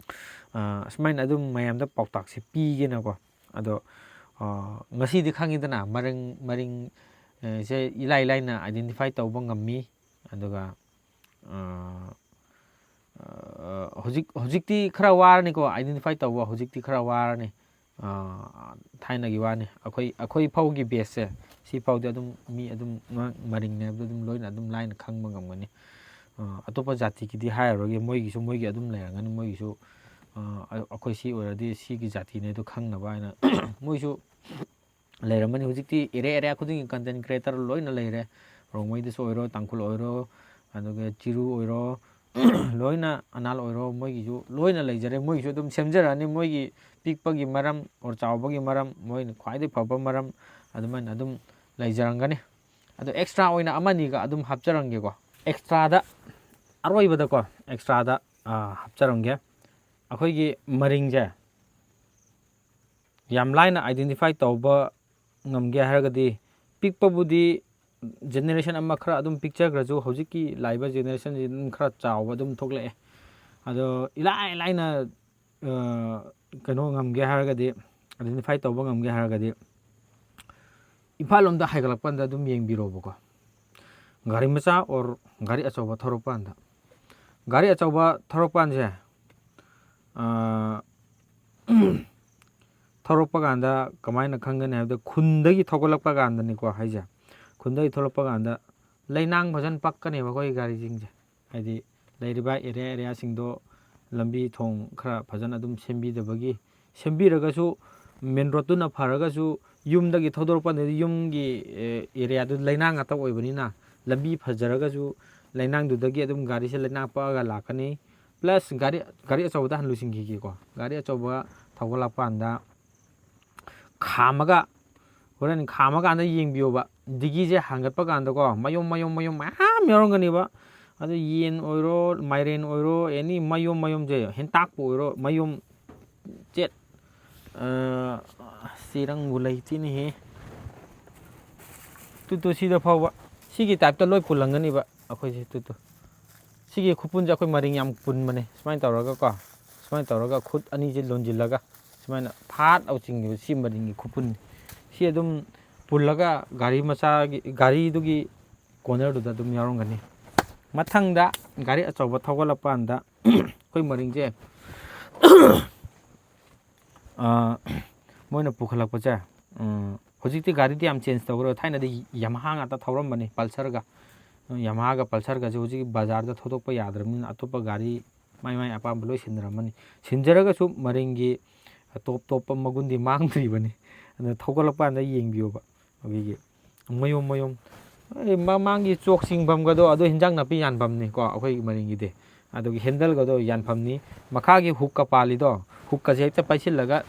ꯑꯁꯨꯃꯥꯏꯅ ꯑꯗꯨꯝ ꯃꯌꯥꯝꯗ ꯄꯥꯎꯇꯥꯛꯁꯦ ꯄꯤꯒꯦꯅꯀꯣ ꯑꯗꯣ ꯉꯁꯤꯗꯤ ꯈꯪꯉꯤꯗꯅ ꯃꯔꯤꯡꯁꯦ ꯏꯂꯥꯏ ꯂꯥꯏꯅ ꯑꯥꯏꯗꯦꯟꯇꯤꯐꯥꯏ ꯇꯧꯕ ꯉꯝꯃꯤ ꯑꯗꯨꯒ ꯍꯧꯖꯤꯛꯇꯤ ꯈꯔ ꯋꯥꯔꯅꯤꯀꯣ ꯑꯥꯏꯗꯦꯟꯇꯤꯐꯥꯏ ꯇꯧꯕ ꯍꯧꯖꯤꯛꯇꯤ ꯈꯔ ꯋꯥꯔꯅꯤ ꯊꯥꯏꯅꯒꯤ ꯋꯥꯅꯤ ꯑꯩꯈꯣই ꯐꯧꯒꯤ ꯕꯦꯁꯁꯦ ꯁꯤ ꯐꯥꯎꯗꯤ ꯑꯗꯨꯝ ꯃꯤ ꯑꯗꯨꯝ ꯃꯔꯤꯡꯅꯦ ꯍꯥꯏꯕꯗꯣ ꯑꯗꯨꯝ ꯂꯣꯏꯅ ꯑꯗꯨꯝ ꯂꯥꯏꯅ ꯈꯪꯕ ꯉꯝꯒꯅꯤ ꯑꯇꯣꯞꯄ ꯖꯥꯇꯤꯒꯤꯗꯤ ꯍꯥꯏꯔꯔꯣꯏꯒꯦ ꯃꯣꯏꯒꯤ ꯑꯗꯨꯝ ꯂꯩꯔꯝꯒꯅꯤ ꯃꯣꯏꯒꯤꯁꯨ ꯑꯩꯈꯣꯏ ꯁꯤ ꯑꯣꯏꯔꯗꯤ ꯁꯤꯒꯤ ꯖꯥꯇꯤꯅꯦ ꯑꯗꯨ ꯈꯪꯅꯕ ꯍꯥꯏꯅ ꯃꯣꯏꯁꯨ ꯂꯩꯔꯝꯃꯅꯤ ꯍꯧꯖꯤꯛꯇꯤ ꯑꯦꯔꯤꯌꯥ ꯈꯨꯗꯤꯡꯒꯤ ꯀꯟꯇꯦꯟ ꯀ꯭ꯔꯤꯌꯦꯇꯔ ꯂꯣꯏꯅ ꯂꯩꯔꯦ ꯔꯣꯡꯃꯩꯗꯁꯨ ꯑꯣꯏꯔꯣ ꯇꯥꯡꯈꯨꯜ ꯑꯣꯏꯔꯣ ꯑꯗꯨꯒ ꯆꯤꯔꯨ ꯑꯣꯏꯔꯣ ꯂꯣꯏꯅ ꯑꯅꯥꯜ ꯑꯣꯏꯔꯣ ꯃꯣꯏꯒꯤꯁꯨ ꯂꯣꯏꯅ ꯂꯩꯖꯔꯦ ꯃꯣꯏꯒꯤꯁꯨ ꯑꯗꯨꯝ ꯁꯦꯝꯖꯔꯛꯑꯅꯤ ꯃꯣꯏꯒꯤ ꯄꯤꯛꯄꯒꯤ ꯃꯔꯝ ꯑꯣꯔ ꯆꯥꯎꯕꯒꯤ ꯃꯔꯝ ꯃꯣꯏꯅ ꯈ꯭ꯋꯥꯏꯗꯒꯤ ꯐꯕ ꯃꯔꯝ ꯑꯗꯨꯃꯥꯏꯅ ꯑꯗꯨꯝ ꯂꯩꯖꯔꯝꯒꯅꯤ ꯑꯗꯣ ꯑꯦꯛꯁꯇ꯭ꯔꯥ ꯑꯣꯏꯅ ꯑꯃꯅꯤꯒ ꯑꯗꯨꯝ ꯍꯥꯞꯆꯔꯝꯒꯦꯀꯣ ꯑꯦꯛꯁꯇ꯭ꯔꯥꯗ ꯑꯔꯣꯏꯕꯗꯀꯣ ꯑꯦꯛꯁꯇ꯭ꯔꯥꯗ ꯍꯥꯞꯆꯔꯝꯒꯦ ꯑꯩꯈꯣꯏꯒꯤ ꯃꯔꯤꯡꯁꯦ ꯌꯥꯝ ꯂꯥꯏꯅ ꯑꯥꯏꯗꯦꯟꯇꯤꯐꯥꯏ ꯇꯧꯕ ꯉꯝꯒꯦ ꯍꯥꯏꯔꯒꯗꯤ ꯄꯤꯛꯄꯕꯨꯗꯤ ꯖꯦꯅꯦꯔꯦꯁꯟ ꯑꯃ ꯈꯔ ꯑꯗꯨꯝ ꯄꯤꯛꯆꯈ꯭ꯔꯁꯨ ꯍꯧꯖꯤꯛꯀꯤ ꯂꯥꯛꯏꯕ ꯖꯦꯅꯦꯔꯦꯁꯟꯁꯤ ꯑꯗꯨꯝ ꯈꯔ ꯆꯥꯎꯕ ꯑꯗꯨꯝ ꯊꯣꯛꯂꯛꯑꯦ ꯑꯗꯣ ꯏꯂꯥꯏ ꯂꯥꯏꯅ ꯀꯩꯅꯣ ꯉꯝꯒꯦ ꯍꯥꯏꯔꯒꯗꯤ ꯑꯥꯏꯗꯦꯟꯇꯤꯐꯥꯏ ꯇꯧꯕ ꯉꯝꯒꯦ ꯍꯥꯏꯔꯒꯗꯤ ꯏꯝꯐꯥꯜ ꯂꯣꯝꯗ ꯍꯥꯏꯒꯠꯂꯛꯄ ꯀꯥꯟꯗ ꯑꯗꯨꯝ ꯌꯦꯡꯕꯤꯔꯣꯕꯀꯣ ꯒꯥꯔꯤ ꯃꯆꯥ ꯑꯣꯔ ꯒꯥꯔꯤ ꯑꯆꯧꯕ ꯊꯧꯔꯛꯄ ꯀꯥꯟꯗ ꯒꯥꯔꯤ ꯑꯆꯧꯕ ꯊꯧꯔꯛꯄ ꯀꯥꯟꯁꯦ ꯊꯧꯔꯛꯄ ꯀꯥꯟꯗ ꯀꯃꯥꯏꯅ ꯈꯪꯒꯅꯤ ꯍꯥꯏꯕꯗ ꯈꯨꯟꯗꯒꯤ ꯊꯧꯒꯠꯂꯛꯄ ꯀꯥꯟꯗꯅꯤꯀꯣ ꯍꯥꯏꯁꯦ ꯈꯨꯟꯗꯒꯤ ꯊꯧꯒꯠꯂꯛꯄ ꯀꯥꯟꯗ ꯂꯩꯅꯥꯡ ꯐꯖꯅ ꯄꯛꯀꯅꯦꯕ ꯑꯩꯈꯣꯏ ꯒꯥꯔꯤꯁꯤꯡꯁꯦ ꯍꯥꯏꯗꯤ ꯂꯩꯔꯤꯕ ꯑꯦꯔꯤꯌꯥꯁꯤꯡꯗꯣ ꯂꯝꯕꯤ ꯊꯣꯡ ꯈꯔ ꯐꯖꯅ ꯑꯗꯨꯝ ꯁꯦꯝꯕꯤꯗꯕꯒꯤ ꯁꯦꯝꯕꯤꯔꯒꯁꯨ ꯃꯦꯟ ꯔꯣꯗꯇꯨꯅ ꯐꯔꯒꯁꯨ ꯌꯨꯝꯗꯒꯤ ꯊꯧꯗꯣꯔꯛꯄꯗꯗꯤ ꯌꯨꯝꯒꯤ ꯑꯦꯔꯤꯌꯥꯗꯨ ꯂꯩꯅꯥꯡ ꯉꯥꯛꯇ ꯑꯣꯏꯕꯅꯤꯅ ꯂꯝꯕꯤ ꯐꯖꯔꯒꯁꯨ ꯂꯩꯅꯥꯡꯗꯨꯗꯒꯤ ꯑꯗꯨꯝ ꯒꯥꯔꯤꯁꯦ ꯂꯩꯅꯥꯡ ꯄꯛꯑꯒ ꯂꯥꯛꯀꯅꯤ ꯄ꯭ꯂꯁ ꯒꯥꯔꯤ ꯑꯆꯧꯕꯗ ꯍꯥꯟꯅ ꯂꯣꯏꯁꯤꯟꯈꯤꯒꯦꯀꯣ ꯒꯥꯔꯤ ꯑꯆꯧꯕ ꯊꯧꯒꯠꯂꯛꯄ ꯀꯥꯟꯗ ꯍꯣꯔꯦꯟ ꯈꯥꯝꯃꯀꯥꯟꯗ ꯌꯦꯡꯕꯤꯌꯣꯕ ꯗꯤꯒꯤꯁꯦ ꯍꯥꯡꯒꯠꯄ ꯀꯥꯟꯗꯀꯣ ꯃꯌꯨꯝ ꯃꯌꯥꯝ ꯌꯥꯎꯔꯝꯒꯅꯦꯕ ꯑꯗꯨ ꯌꯦꯟ ꯑꯣꯏꯔꯣ ꯃꯥꯏꯔꯦꯟ ꯑꯣꯏꯔꯣ ꯑꯦꯅꯤ ꯃꯌꯨꯝꯁꯦ ꯍꯦꯟꯇꯥꯛꯄꯨ ꯑꯣꯏꯔꯣ ꯃꯌꯨꯝ ꯆꯦꯠ ꯆꯦꯔꯪꯕꯨ ꯂꯩꯇꯦꯅꯦꯍꯦ ꯇꯨꯇꯨ ꯁꯤꯗ ꯐꯥꯎꯕ ꯁꯤꯒꯤ ꯇꯥꯏꯞꯇ ꯂꯣꯏ ꯄꯨꯜꯂꯝꯒꯅꯤꯕ ꯑꯩꯈꯣꯏꯁꯦ ꯇꯨꯇꯨ ꯁꯤꯒꯤ ꯈꯨꯄꯨꯟꯁꯦ ꯑꯩꯈꯣꯏ ꯃꯔꯤꯡ ꯌꯥꯝ ꯄꯨꯟꯕꯅꯦ ꯁꯨꯃꯥꯏꯅ ꯇꯧꯔꯒꯀꯣ ꯁꯨꯃꯥꯏꯅ ꯇꯧꯔꯒ ꯈꯨꯠ ꯑꯅꯤꯁꯦ ꯂꯣꯟꯁꯤꯜꯂꯒ ꯁꯨꯃꯥꯏꯅ ꯐꯥꯠ ꯂꯥꯎ ꯆꯤꯡꯈꯤꯕ ꯁꯤ ꯃꯔꯤꯡꯒꯤ ꯈꯨꯄꯨꯟꯅꯤ ꯁꯤ ꯑꯗꯨꯝ ꯄꯨꯜꯂꯒ ꯒꯥꯔꯤ ꯃꯆꯥꯒꯤ ꯒꯥꯔꯤꯗꯨꯒꯤ ꯀꯣꯅꯔꯗꯨꯗ ꯑꯗꯨꯝ ꯌꯥꯎꯔꯝꯒꯅꯤ ꯃꯊꯪꯗ ꯒꯥꯔꯤ ꯑꯆꯧꯕ ꯊꯧꯒꯠꯂꯛꯄ ꯀꯥꯟꯗ ꯑꯩꯈꯣই ꯃꯔꯤꯡꯁꯦ ꯃꯣꯏꯅ ꯄꯨꯈꯠꯂꯛꯄꯁꯦ ꯍꯧꯖꯤꯛꯇꯤ ꯒꯥꯔꯤꯗꯤ ꯌꯥꯝ ꯆꯦꯟꯖ ꯇꯧꯈ꯭ꯔꯦ ꯊꯥꯏꯅꯗꯤ ꯌꯥꯃꯍꯥ ꯉꯥꯛꯇ ꯊꯧꯔꯝꯕꯅꯤ ꯄꯜꯁꯔꯒ ꯌꯥꯃꯍꯥꯒ ꯄꯜꯁꯔꯒꯁꯦ ꯍꯧꯖꯤꯛ ꯕꯖꯥꯔꯗ ꯊꯧꯗꯣꯛꯄ ꯌꯥꯗ꯭ꯔꯕꯅꯤꯅ ꯑꯇꯣꯞꯄ ꯒꯥꯔꯤ ꯃꯥꯏ ꯑꯄꯥꯝꯕ ꯂꯣꯏ ꯁꯤꯟꯅꯔꯝꯃꯅꯤ ꯁꯤꯟꯖꯔꯒꯁꯨ ꯃꯔꯤꯡꯒꯤ ꯇꯣꯞ ꯇꯣꯞꯄ ꯃꯒꯨꯟꯗꯤ ꯃꯥꯡꯗ꯭ꯔꯤꯕꯅꯤ ꯑꯗꯨꯅ ꯊꯧꯒꯠꯂꯛꯄ ꯀꯥꯟꯗ ꯌꯦꯡꯕꯤꯌꯣꯕ ꯑꯩꯈꯣꯏꯒꯤ ꯃꯌꯨꯝ ꯃꯃꯥꯡꯒꯤ ꯆꯣꯛ ꯆꯤꯡꯐꯝꯒꯗꯣ ꯑꯗꯣ ꯍꯤꯟꯖꯥꯡ ꯅꯥꯄꯤ ꯌꯥꯟꯐꯝꯅꯤꯀꯣ ꯑꯩꯈꯣꯏꯒꯤ ꯃꯔꯤꯡꯒꯤꯗꯤ ꯑꯗꯨꯒꯤ ꯍꯦꯟꯗꯜꯒꯗꯣ ꯌꯥꯟꯐꯝꯅꯤ ꯃꯈꯥꯒꯤ ꯍꯨꯛꯀ ꯄꯥꯜꯂꯤꯗꯣ ꯍꯨꯛꯀꯁꯦ ꯍꯦꯛꯇ ꯄꯥꯏꯁꯤꯜꯂꯒ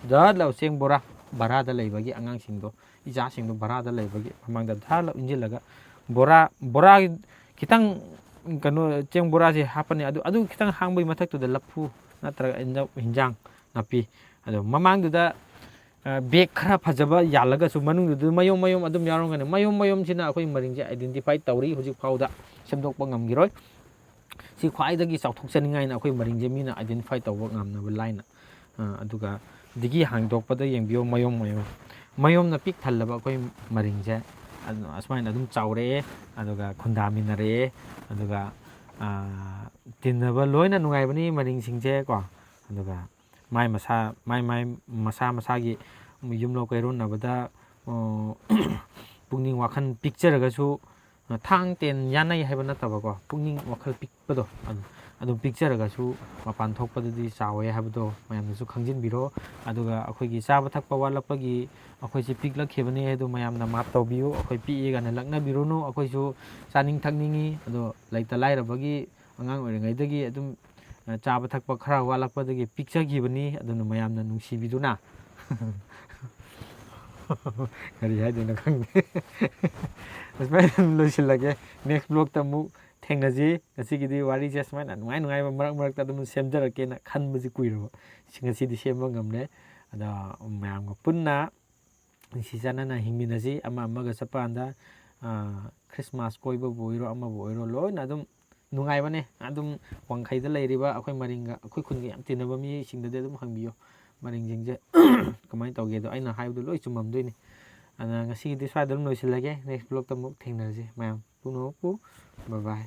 ꯖꯠ ꯂꯥꯎ ꯆꯦꯡ ꯕꯣꯔꯥ ꯚꯔꯥꯗ ꯂꯩꯕꯒꯤ ꯑꯉꯥꯡꯁꯤꯡꯗꯣ ꯏꯆꯥꯁꯤꯡꯗꯣ ꯚꯔꯥꯗ ꯂꯩꯕꯒꯤ ꯃꯃꯥꯡꯗ ꯙꯔ ꯂꯥꯎ ꯏꯟꯁꯤꯜꯂꯒ ꯕꯣꯔꯥ ꯈꯤꯇꯪ ꯀꯩꯅꯣ ꯆꯦꯡ ꯕꯣꯔꯥꯁꯦ ꯍꯥꯞꯄꯅꯤ ꯑꯗꯨ ꯈꯤꯇꯪ ꯍꯥꯡꯕꯒꯤ ꯃꯊꯛꯇꯨꯗ ꯂꯐꯨ ꯅꯠꯇ꯭ꯔꯒ ꯍꯤꯟꯖꯥꯡ ꯅꯥꯄꯤ ꯑꯗꯣ ꯃꯃꯥꯡꯗꯨꯗ ꯕꯦꯒ ꯈꯔ ꯐꯖꯕ ꯌꯥꯜꯂꯒꯁꯨ ꯃꯅꯨꯡꯗꯨꯗ ꯃꯌꯨꯝ ꯑꯗꯨꯝ ꯌꯥꯎꯔꯝꯒꯅꯤ ꯃꯌꯨꯝꯁꯤꯅ ꯑꯩꯈꯣꯏ ꯃꯔꯤꯡꯁꯦ ꯑꯥꯏꯗꯦꯟꯇꯤꯐꯥꯏ ꯇꯧꯔꯤ ꯍꯧꯖꯤꯛ ꯐꯥꯎꯗ ꯁꯦꯝꯗꯣꯛꯄ ꯉꯝꯈꯤꯔꯣꯏ ꯁꯤ ꯈ꯭ꯋꯥꯏꯗꯒꯤ ꯆꯥꯎꯊꯣꯛꯆꯅꯤꯡꯉꯥꯏꯅ ꯑꯩꯈꯣꯏ ꯃꯔꯤꯡꯁꯦ ꯃꯤꯅ ꯑꯥꯏꯗꯦꯟꯇꯤꯐꯥꯏ ꯇꯧꯕ ꯉꯝꯅꯕ ꯂꯥꯏꯅ ꯑꯗꯨꯒ ꯗꯤꯒꯤ ꯍꯥꯡꯗꯣꯛꯄꯗ ꯌꯦꯡꯕꯤꯌꯣ ꯃꯌꯨꯝꯅ ꯄꯤꯛ ꯊꯜꯂꯕ ꯑꯩꯈꯣꯏ ꯃꯔꯤꯡꯁꯦ ꯑꯁꯨꯃꯥꯏꯅ ꯑꯗꯨꯝ ꯆꯥꯎꯔꯛꯑꯦ ꯑꯗꯨꯒ ꯈꯨꯟꯗꯥꯃꯤꯟꯅꯔꯛꯑꯦ ꯑꯗꯨꯒ ꯇꯤꯟꯅꯕ ꯂꯣꯏꯅ ꯅꯨꯡꯉꯥꯏꯕꯅꯤ ꯃꯔꯤꯡꯁꯤꯡꯁꯦ ꯀꯣ ꯑꯗꯨꯒ ꯃꯁꯥ ꯃꯁꯥꯒꯤ ꯌꯨꯝꯂꯣꯟ ꯀꯩꯔꯣꯟꯅꯕꯗ ꯄꯨꯛꯅꯤꯡ ꯋꯥꯈꯜ ꯄꯤꯛꯆꯔꯒꯁꯨ ꯊꯥꯡ ꯇꯦꯟ ꯌꯥꯅꯩ ꯍꯥꯏꯕ ꯅꯠꯇꯕꯀꯣ ꯄꯨꯛꯅꯤꯡ ꯋꯥꯈꯜ ꯄꯤꯛꯄꯗꯣ ꯑꯗꯨꯝ ꯄꯤꯛꯆꯔꯒꯁꯨ ꯃꯄꯥꯟ ꯊꯣꯛꯄꯗꯗꯤ ꯆꯥꯎꯋꯦ ꯍꯥꯏꯕꯗꯣ ꯃꯌꯥꯝꯅꯁꯨ ꯈꯪꯖꯤꯟꯕꯤꯔꯣ ꯑꯗꯨꯒ ꯑꯩꯈꯣꯏꯒꯤ ꯆꯥꯕ ꯊꯛꯄ ꯋꯥꯠꯂꯛꯄꯒꯤ ꯑꯩꯈꯣꯏꯁꯤ ꯄꯤꯛꯂꯛꯈꯤꯕꯅꯤ ꯑꯗꯨ ꯃꯌꯥꯝꯅ ꯃꯥꯞ ꯇꯧꯕꯤꯌꯨ ꯑꯩꯈꯣꯏ ꯄꯤꯛꯑꯦ ꯀꯥꯏꯅ ꯂꯛꯅꯕꯤꯔꯨꯅꯨ ꯑꯩꯈꯣꯏꯁꯨ ꯆꯥꯅꯤꯡ ꯊꯛꯅꯤꯡꯉꯤ ꯑꯗꯣ ꯂꯩꯇ ꯂꯥꯏꯔꯕꯒꯤ ꯑꯉꯥꯡ ꯑꯣꯏꯔꯤꯉꯩꯗꯒꯤ ꯑꯗꯨꯝ ꯆꯥꯕ ꯊꯛꯄ ꯈꯔ ꯋꯥꯠꯂꯛꯄꯗꯒꯤ ꯄꯤꯛꯆꯈꯤꯕꯅꯤ ꯑꯗꯨꯅ ꯃꯌꯥꯝꯅ ꯅꯨꯡꯁꯤꯕꯤꯗꯨꯅ ꯀꯔꯤ ꯍꯥꯏꯗꯣꯏꯅꯣ ꯈꯪꯗꯦ ꯑꯁꯨꯃꯥꯏꯅ ꯑꯗꯨꯝ ꯂꯣꯏꯁꯤꯜꯂꯒꯦ ꯅꯦꯛꯁ ꯕ꯭ꯂꯣꯛꯇ ꯑꯃꯨꯛ ꯊꯦꯡꯅꯁꯤ ꯉꯁꯤꯒꯤꯗꯤ ꯋꯥꯔꯤꯁꯦ ꯁꯨꯃꯥꯏꯅ ꯅꯨꯡꯉꯥꯏꯕ ꯃꯔꯛꯇ ꯑꯗꯨꯝ ꯁꯦꯝꯖꯔꯛꯀꯦꯅ ꯈꯟꯕꯁꯤ ꯀꯨꯏꯔꯕ ꯉꯁꯤꯗꯤ ꯁꯦꯝꯕ ꯉꯝꯂꯦ ꯑꯗꯣ ꯃꯌꯥꯝꯒ ꯄꯨꯟꯅ ꯅꯨꯡꯁꯤ ꯆꯥꯟꯅꯅ ꯍꯤꯡꯃꯤꯟꯅꯁꯤ ꯑꯃꯒ ꯆꯠꯄ ꯀꯥꯟꯗ ꯈ꯭ꯔꯤꯁꯃꯥꯁ ꯀꯣꯏꯕꯕꯨ ꯑꯣꯏꯔꯣ ꯑꯃꯕꯨ ꯑꯣꯏꯔꯣ ꯂꯣꯏꯅ ꯑꯗꯨꯝ ꯅꯨꯡꯉꯥꯏꯕꯅꯦ ꯑꯗꯨꯝ ꯋꯥꯡꯈꯩꯗ ꯂꯩꯔꯤꯕ ꯑꯩꯈꯣꯏ ꯃꯔꯤꯡꯒ ꯑꯩꯈꯣꯏ ꯈꯨꯟꯒ ꯌꯥꯝ ꯇꯤꯟꯅꯕ ꯃꯤꯁꯤꯡꯗꯗꯤ ꯑꯗꯨꯝ ꯍꯪꯕꯤꯌꯨ ꯃꯔꯤꯡꯁꯤꯡꯁꯦ ꯀꯃꯥꯏꯅ ꯇꯧꯒꯦꯗꯣ ꯑꯩꯅ ꯍꯥꯏꯕꯗꯣ ꯂꯣꯏ ꯆꯨꯝꯃꯝꯗꯣꯏꯅꯤ ꯑꯗꯨꯅ ꯉꯁꯤꯒꯤꯗꯤ ꯁ꯭ꯋꯥꯏꯗ ꯑꯗꯨꯝ ꯂꯣꯏꯁꯤꯜꯂꯒꯦ ꯅꯦꯛꯁ ꯕ꯭ꯂꯣꯛꯇ ꯑꯃꯨꯛ ꯊꯦꯡꯅꯔꯁꯤ ꯃꯌꯥꯝ ꯄꯨ ꯕꯥꯏ ꯕꯥꯏ